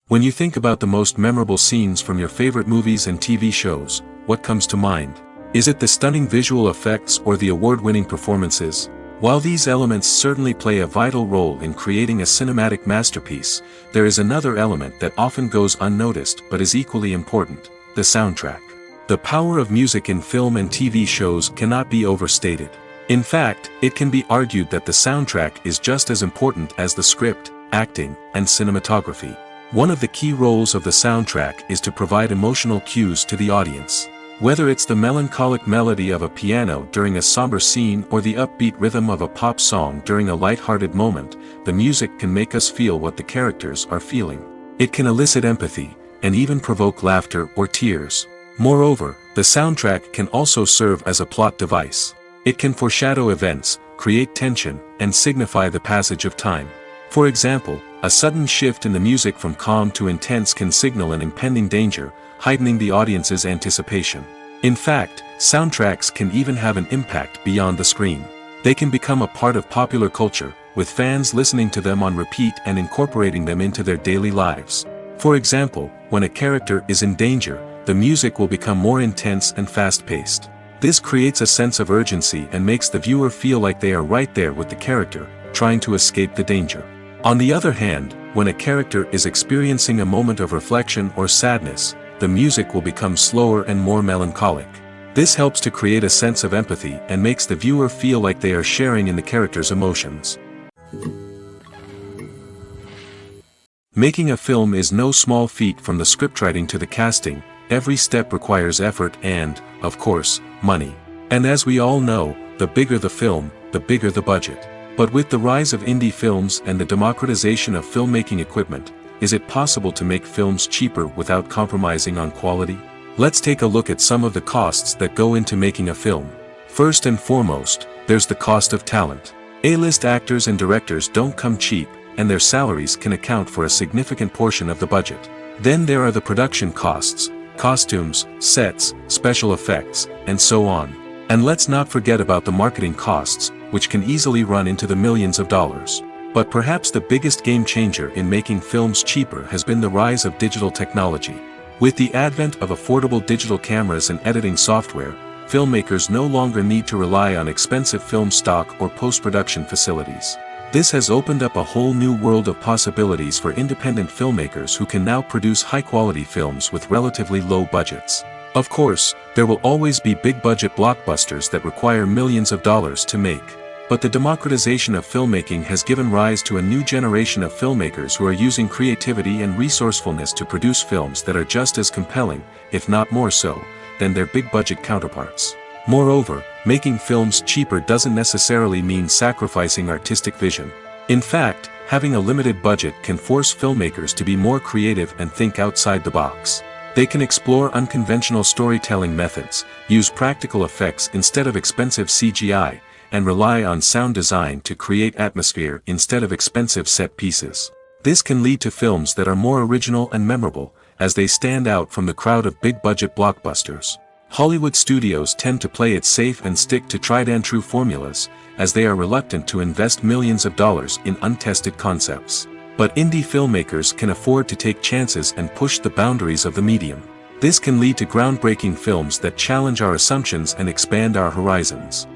When you think about the most memorable scenes from your favorite movies and TV shows, what comes to mind? Is it the stunning visual effects or the award-winning performances? While these elements certainly play a vital role in creating a cinematic masterpiece, there is another element that often goes unnoticed but is equally important: the soundtrack. The power of music in film and TV shows cannot be overstated. In fact, it can be argued that the soundtrack is just as important as the script, acting, and cinematography. One of the key roles of the soundtrack is to provide emotional cues to the audience. Whether it's the melancholic melody of a piano during a somber scene or the upbeat rhythm of a pop song during a light-hearted moment, the music can make us feel what the characters are feeling. It can elicit empathy, and even provoke laughter or tears. Moreover, the soundtrack can also serve as a plot device. It can foreshadow events, create tension, and signify the passage of time. For example, a sudden shift in the music from calm to intense can signal an impending danger, heightening the audience's anticipation. In fact, soundtracks can even have an impact beyond the screen. They can become a part of popular culture, with fans listening to them on repeat and incorporating them into their daily lives. For example, when a character is in danger, the music will become more intense and fast-paced. This creates a sense of urgency and makes the viewer feel like they are right there with the character, trying to escape the danger. On the other hand, when a character is experiencing a moment of reflection or sadness, the music will become slower and more melancholic. This helps to create a sense of empathy and makes the viewer feel like they are sharing in the character's emotions. Making a film is no small feat. From the scriptwriting to the casting, every step requires effort and, of course, money. And as we all know, the bigger the film, the bigger the budget. But with the rise of indie films and the democratization of filmmaking equipment, is it possible to make films cheaper without compromising on quality? Let's take a look at some of the costs that go into making a film. First and foremost, there's the cost of talent. A-list actors and directors don't come cheap, and their salaries can account for a significant portion of the budget. Then there are the production costs, costumes, sets, special effects, and so on. And let's not forget about the marketing costs, which can easily run into the millions of dollars. But perhaps the biggest game changer in making films cheaper has been the rise of digital technology. With the advent of affordable digital cameras and editing software, filmmakers no longer need to rely on expensive film stock or post-production facilities. This has opened up a whole new world of possibilities for independent filmmakers who can now produce high-quality films with relatively low budgets. Of course, there will always be big-budget blockbusters that require millions of dollars to make. But the democratization of filmmaking has given rise to a new generation of filmmakers who are using creativity and resourcefulness to produce films that are just as compelling, if not more so, than their big-budget counterparts. Moreover, making films cheaper doesn't necessarily mean sacrificing artistic vision. In fact, having a limited budget can force filmmakers to be more creative and think outside the box. They can explore unconventional storytelling methods, use practical effects instead of expensive CGI, and rely on sound design to create atmosphere instead of expensive set pieces. This can lead to films that are more original and memorable, as they stand out from the crowd of big-budget blockbusters. Hollywood studios tend to play it safe and stick to tried-and-true formulas, as they are reluctant to invest millions of dollars in untested concepts. But indie filmmakers can afford to take chances and push the boundaries of the medium. This can lead to groundbreaking films that challenge our assumptions and expand our horizons.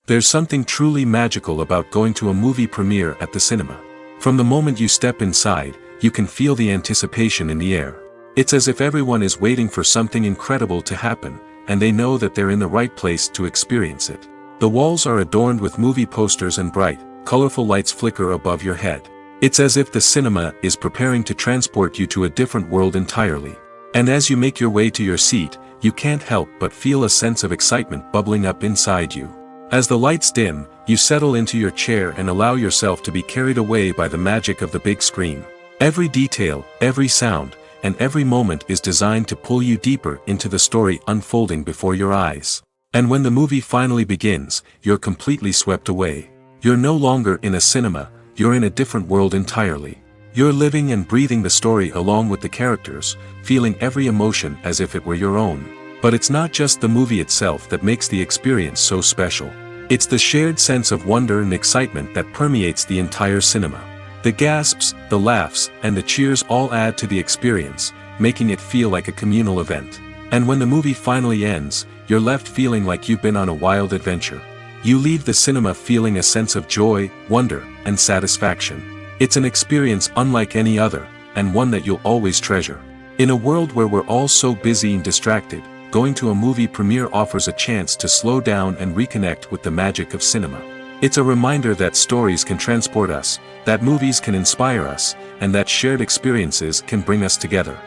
There's something truly magical about going to a movie premiere at the cinema. From the moment you step inside, you can feel the anticipation in the air. It's as if everyone is waiting for something incredible to happen, and they know that they're in the right place to experience it. The walls are adorned with movie posters and bright, colorful lights flicker above your head. It's as if the cinema is preparing to transport you to a different world entirely. And as you make your way to your seat, you can't help but feel a sense of excitement bubbling up inside you. As the lights dim, you settle into your chair and allow yourself to be carried away by the magic of the big screen. Every detail, every sound, and every moment is designed to pull you deeper into the story unfolding before your eyes. And when the movie finally begins, you're completely swept away. You're no longer in a cinema, you're in a different world entirely. You're living and breathing the story along with the characters, feeling every emotion as if it were your own. But it's not just the movie itself that makes the experience so special. It's the shared sense of wonder and excitement that permeates the entire cinema. The gasps, the laughs, and the cheers all add to the experience, making it feel like a communal event. And when the movie finally ends, you're left feeling like you've been on a wild adventure. You leave the cinema feeling a sense of joy, wonder, and satisfaction. It's an experience unlike any other, and one that you'll always treasure. In a world where we're all so busy and distracted, going to a movie premiere offers a chance to slow down and reconnect with the magic of cinema. It's a reminder that stories can transport us, that movies can inspire us, and that shared experiences can bring us together.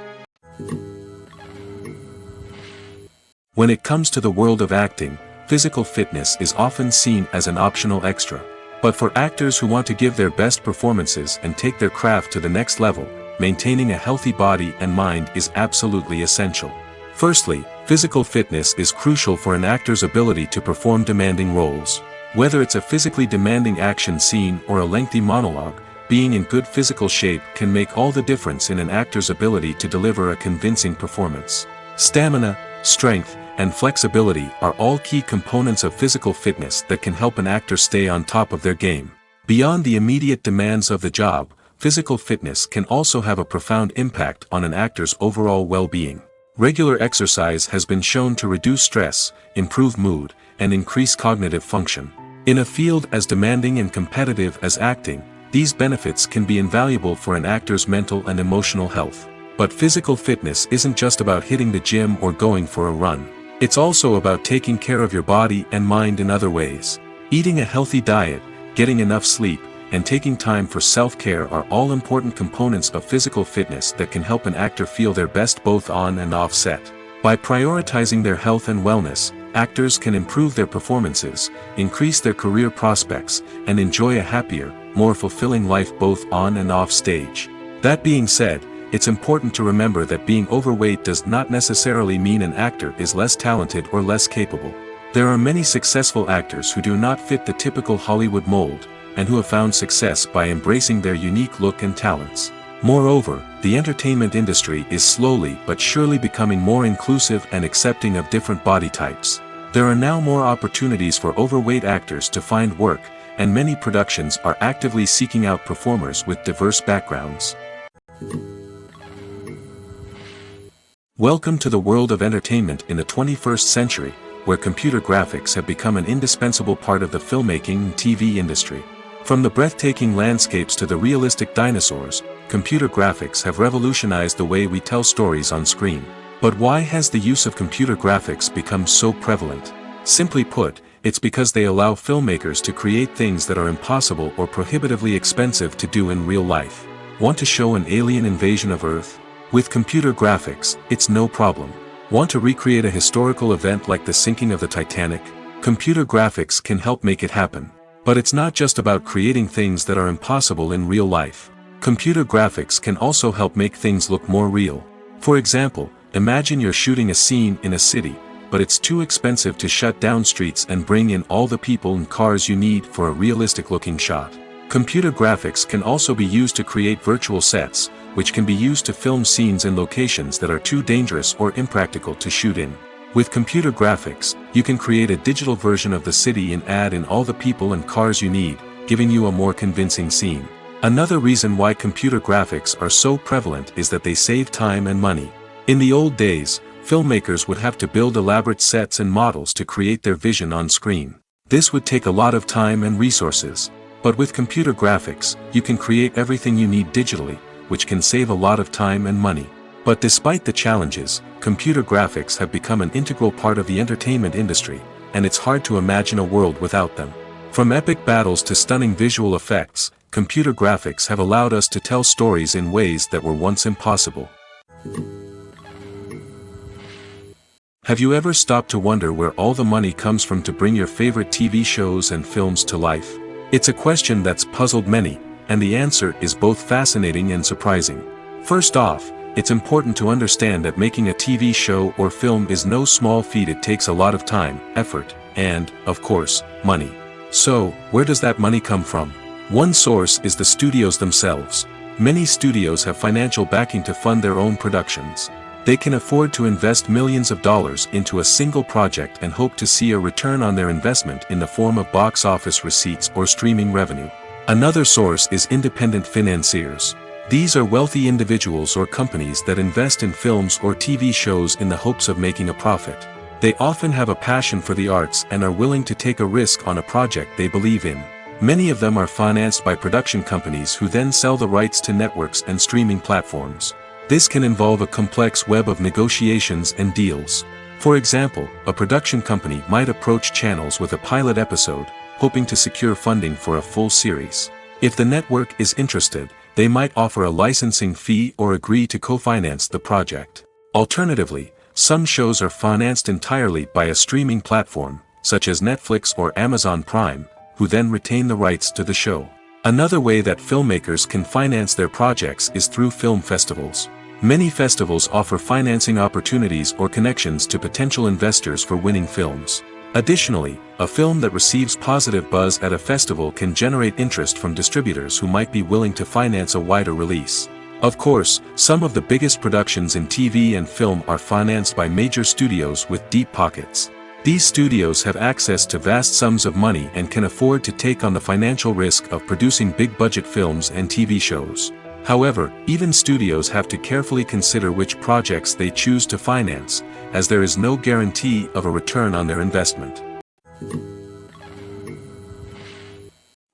When it comes to the world of acting, physical fitness is often seen as an optional extra. But for actors who want to give their best performances and take their craft to the next level, maintaining a healthy body and mind is absolutely essential. Firstly, physical fitness is crucial for an actor's ability to perform demanding roles. Whether it's a physically demanding action scene or a lengthy monologue, being in good physical shape can make all the difference in an actor's ability to deliver a convincing performance. Stamina, strength, and flexibility are all key components of physical fitness that can help an actor stay on top of their game. Beyond the immediate demands of the job, physical fitness can also have a profound impact on an actor's overall well-being. Regular exercise has been shown to reduce stress, improve mood, and increase cognitive function. In a field as demanding and competitive as acting, these benefits can be invaluable for an actor's mental and emotional health. But physical fitness isn't just about hitting the gym or going for a run. It's also about taking care of your body and mind in other ways. Eating a healthy diet, getting enough sleep, and taking time for self-care are all important components of physical fitness that can help an actor feel their best both on and off set. By prioritizing their health and wellness, actors can improve their performances, increase their career prospects, and enjoy a happier, more fulfilling life both on and off stage. That being said, it's important to remember that being overweight does not necessarily mean an actor is less talented or less capable. There are many successful actors who do not fit the typical Hollywood mold, and who have found success by embracing their unique look and talents. Moreover, the entertainment industry is slowly but surely becoming more inclusive and accepting of different body types. There are now more opportunities for overweight actors to find work, and many productions are actively seeking out performers with diverse backgrounds. Welcome to the world of entertainment in the 21st century, where computer graphics have become an indispensable part of the filmmaking and TV industry. From the breathtaking landscapes to the realistic dinosaurs, computer graphics have revolutionized the way we tell stories on screen. But why has the use of computer graphics become so prevalent? Simply put, it's because they allow filmmakers to create things that are impossible or prohibitively expensive to do in real life. Want to show an alien invasion of Earth? With computer graphics, it's no problem. Want to recreate a historical event like the sinking of the Titanic? Computer graphics can help make it happen. But it's not just about creating things that are impossible in real life. Computer graphics can also help make things look more real. For example, imagine you're shooting a scene in a city, but it's too expensive to shut down streets and bring in all the people and cars you need for a realistic-looking shot. Computer graphics can also be used to create virtual sets, which can be used to film scenes in locations that are too dangerous or impractical to shoot in. With computer graphics, you can create a digital version of the city and add in all the people and cars you need, giving you a more convincing scene. Another reason why computer graphics are so prevalent is that they save time and money. In the old days, filmmakers would have to build elaborate sets and models to create their vision on screen. This would take a lot of time and resources. But with computer graphics, you can create everything you need digitally, which can save a lot of time and money. But despite the challenges, computer graphics have become an integral part of the entertainment industry, and it's hard to imagine a world without them. From epic battles to stunning visual effects, computer graphics have allowed us to tell stories in ways that were once impossible. Have you ever stopped to wonder where all the money comes from to bring your favorite TV shows and films to life? It's a question that's puzzled many, and the answer is both fascinating and surprising. First off, it's important to understand that making a TV show or film is no small feat. It takes a lot of time, effort, and, of course, money. So, where does that money come from? One source is the studios themselves. Many studios have financial backing to fund their own productions. They can afford to invest millions of dollars into a single project and hope to see a return on their investment in the form of box office receipts or streaming revenue. Another source is independent financiers. These are wealthy individuals or companies that invest in films or TV shows in the hopes of making a profit. They often have a passion for the arts and are willing to take a risk on a project they believe in. Many of them are financed by production companies who then sell the rights to networks and streaming platforms. This can involve a complex web of negotiations and deals. For example, a production company might approach channels with a pilot episode, hoping to secure funding for a full series. If the network is interested, they might offer a licensing fee or agree to co-finance the project. Alternatively, some shows are financed entirely by a streaming platform, such as Netflix or Amazon Prime, who then retain the rights to the show. Another way that filmmakers can finance their projects is through film festivals. Many festivals offer financing opportunities or connections to potential investors for winning films. Additionally, a film that receives positive buzz at a festival can generate interest from distributors who might be willing to finance a wider release. Of course, some of the biggest productions in TV and film are financed by major studios with deep pockets. These studios have access to vast sums of money and can afford to take on the financial risk of producing big-budget films and TV shows. However, even studios have to carefully consider which projects they choose to finance, as there is no guarantee of a return on their investment.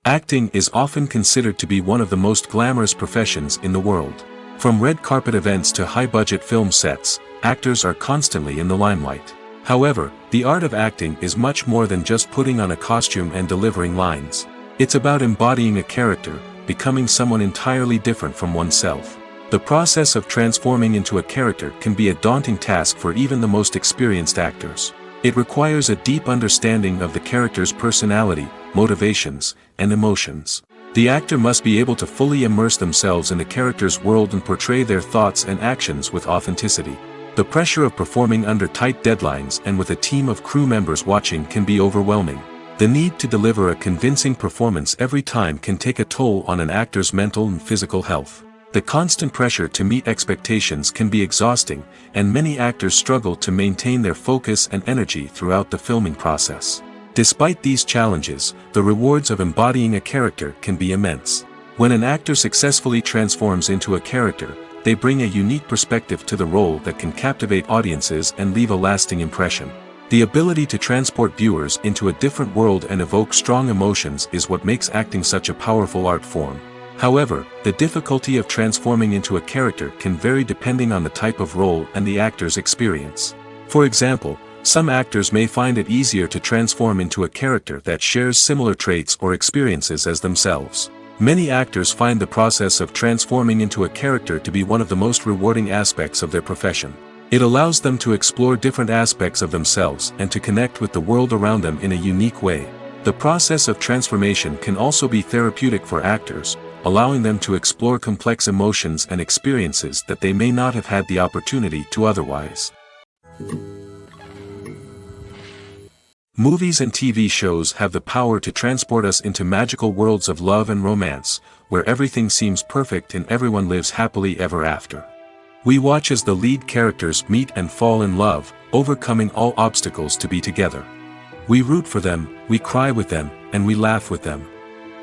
Acting is often considered to be one of the most glamorous professions in the world. From red carpet events to high-budget film sets, actors are constantly in the limelight. However, the art of acting is much more than just putting on a costume and delivering lines. It's about embodying a character, becoming someone entirely different from oneself. The process of transforming into a character can be a daunting task for even the most experienced actors. It requires a deep understanding of the character's personality, motivations, and emotions. The actor must be able to fully immerse themselves in the character's world and portray their thoughts and actions with authenticity. The pressure of performing under tight deadlines and with a team of crew members watching can be overwhelming. The need to deliver a convincing performance every time can take a toll on an actor's mental and physical health. The constant pressure to meet expectations can be exhausting, and many actors struggle to maintain their focus and energy throughout the filming process. Despite these challenges, the rewards of embodying a character can be immense. When an actor successfully transforms into a character, they bring a unique perspective to the role that can captivate audiences and leave a lasting impression. The ability to transport viewers into a different world and evoke strong emotions is what makes acting such a powerful art form. However, the difficulty of transforming into a character can vary depending on the type of role and the actor's experience. For example, some actors may find it easier to transform into a character that shares similar traits or experiences as themselves. Many actors find the process of transforming into a character to be one of the most rewarding aspects of their profession. It allows them to explore different aspects of themselves and to connect with the world around them in a unique way. The process of transformation can also be therapeutic for actors, allowing them to explore complex emotions and experiences that they may not have had the opportunity to otherwise. Movies and TV shows have the power to transport us into magical worlds of love and romance, where everything seems perfect and everyone lives happily ever after. We watch as the lead characters meet and fall in love, overcoming all obstacles to be together. We root for them, we cry with them, and we laugh with them.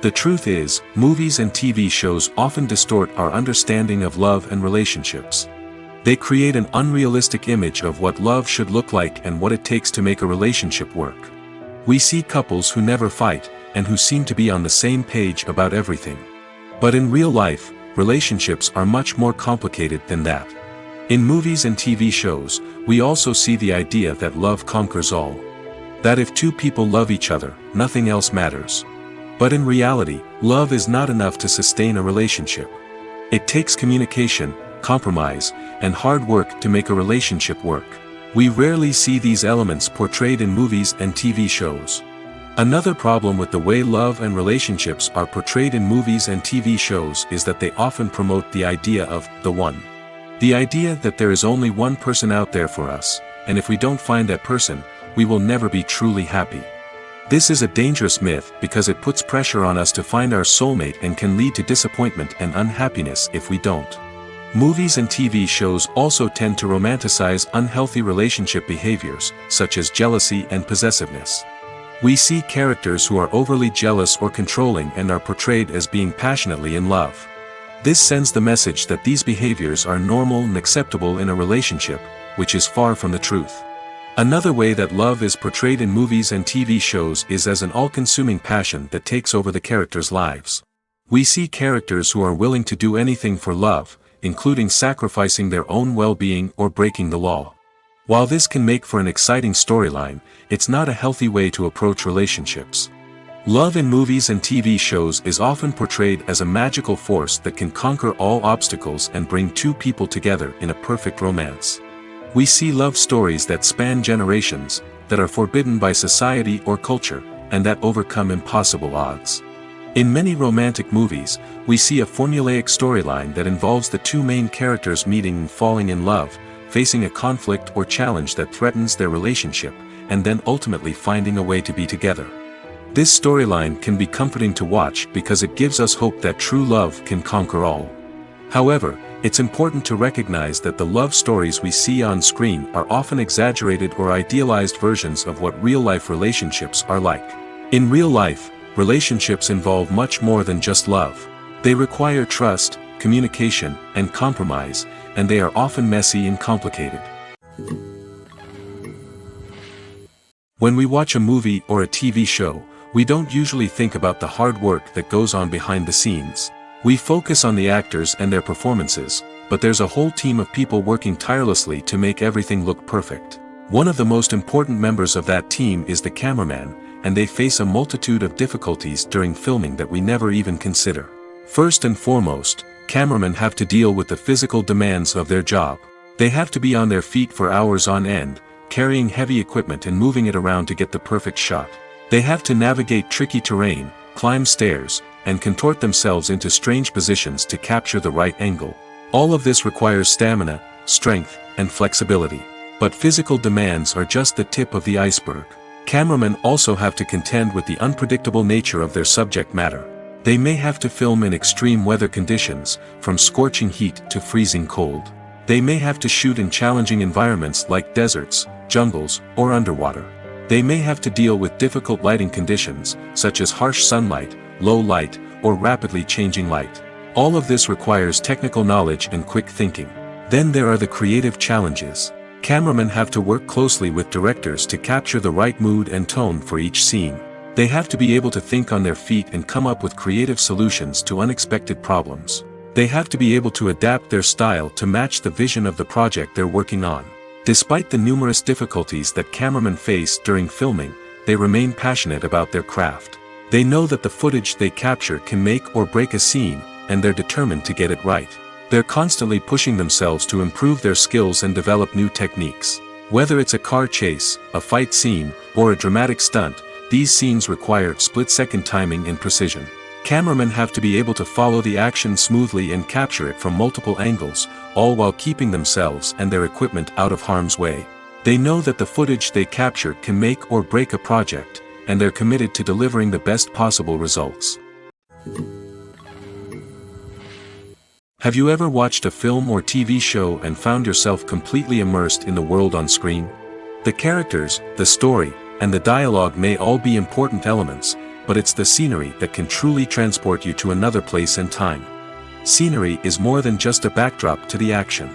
The truth is, movies and TV shows often distort our understanding of love and relationships. They create an unrealistic image of what love should look like and what it takes to make a relationship work. We see couples who never fight, and who seem to be on the same page about everything. But in real life, relationships are much more complicated than that. In movies and TV shows, we also see the idea that love conquers all. That if two people love each other, nothing else matters. But in reality, love is not enough to sustain a relationship. It takes communication, compromise, and hard work to make a relationship work. We rarely see these elements portrayed in movies and TV shows. Another problem with the way love and relationships are portrayed in movies and TV shows is that they often promote the idea of the one. The idea that there is only one person out there for us, and if we don't find that person, we will never be truly happy. This is a dangerous myth because it puts pressure on us to find our soulmate and can lead to disappointment and unhappiness if we don't. Movies and TV shows also tend to romanticize unhealthy relationship behaviors, such as jealousy and possessiveness. We see characters who are overly jealous or controlling and are portrayed as being passionately in love. This sends the message that these behaviors are normal and acceptable in a relationship, which is far from the truth. Another way that love is portrayed in movies and TV shows is as an all-consuming passion that takes over the characters' lives. We see characters who are willing to do anything for love, including sacrificing their own well-being or breaking the law. While this can make for an exciting storyline, it's not a healthy way to approach relationships. Love in movies and TV shows is often portrayed as a magical force that can conquer all obstacles and bring two people together in a perfect romance. We see love stories that span generations, that are forbidden by society or culture, and that overcome impossible odds. In many romantic movies, we see a formulaic storyline that involves the two main characters meeting and falling in love, facing a conflict or challenge that threatens their relationship, and then ultimately finding a way to be together. This storyline can be comforting to watch because it gives us hope that true love can conquer all. However, it's important to recognize that the love stories we see on screen are often exaggerated or idealized versions of what real-life relationships are like. In real life, relationships involve much more than just love. They require trust, communication, and compromise, and they are often messy and complicated. When we watch a movie or a TV show, we don't usually think about the hard work that goes on behind the scenes. We focus on the actors and their performances, but there's a whole team of people working tirelessly to make everything look perfect. One of the most important members of that team is the cameraman, and they face a multitude of difficulties during filming that we never even consider. First and foremost, cameramen have to deal with the physical demands of their job. They have to be on their feet for hours on end, carrying heavy equipment and moving it around to get the perfect shot. They have to navigate tricky terrain, climb stairs, and contort themselves into strange positions to capture the right angle. All of this requires stamina, strength, and flexibility. But physical demands are just the tip of the iceberg. Cameramen also have to contend with the unpredictable nature of their subject matter. They may have to film in extreme weather conditions, from scorching heat to freezing cold. They may have to shoot in challenging environments like deserts, jungles, or underwater. They may have to deal with difficult lighting conditions, such as harsh sunlight, low light, or rapidly changing light. All of this requires technical knowledge and quick thinking. Then there are the creative challenges. Cameramen have to work closely with directors to capture the right mood and tone for each scene. They have to be able to think on their feet and come up with creative solutions to unexpected problems. They have to be able to adapt their style to match the vision of the project they're working on. Despite the numerous difficulties that cameramen face during filming, they remain passionate about their craft. They know that the footage they capture can make or break a scene, and they're determined to get it right. They're constantly pushing themselves to improve their skills and develop new techniques. Whether it's a car chase, a fight scene, or a dramatic stunt, these scenes require split-second timing and precision. Cameramen have to be able to follow the action smoothly and capture it from multiple angles, all while keeping themselves and their equipment out of harm's way. They know that the footage they capture can make or break a project, and they're committed to delivering the best possible results. Have you ever watched a film or TV show and found yourself completely immersed in the world on screen? The characters, the story, and the dialogue may all be important elements, but it's the scenery that can truly transport you to another place and time. Scenery is more than just a backdrop to the action.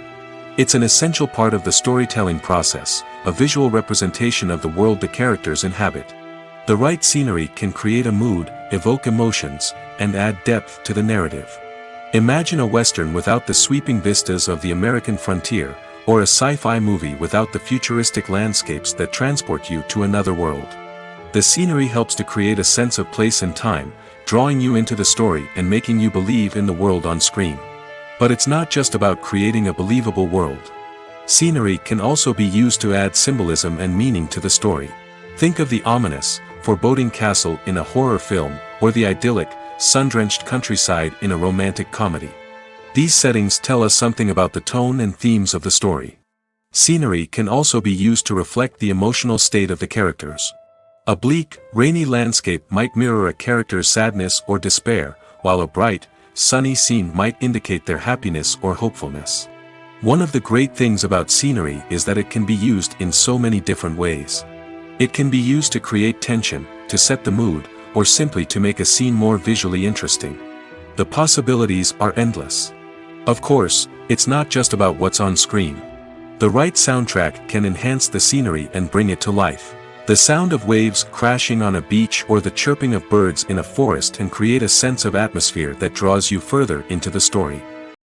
It's an essential part of the storytelling process, a visual representation of the world the characters inhabit. The right scenery can create a mood, evoke emotions, and add depth to the narrative. Imagine a Western without the sweeping vistas of the American frontier, or a sci-fi movie without the futuristic landscapes that transport you to another world. The scenery helps to create a sense of place and time, drawing you into the story and making you believe in the world on screen. But it's not just about creating a believable world. Scenery can also be used to add symbolism and meaning to the story. Think of the ominous, foreboding castle in a horror film, or the idyllic, sun-drenched countryside in a romantic comedy. These settings tell us something about the tone and themes of the story. Scenery can also be used to reflect the emotional state of the characters. A bleak, rainy landscape might mirror a character's sadness or despair, while a bright, sunny scene might indicate their happiness or hopefulness. One of the great things about scenery is that it can be used in so many different ways. It can be used to create tension, to set the mood, or simply to make a scene more visually interesting. The possibilities are endless. Of course, it's not just about what's on screen. The right soundtrack can enhance the scenery and bring it to life. The sound of waves crashing on a beach or the chirping of birds in a forest can create a sense of atmosphere that draws you further into the story.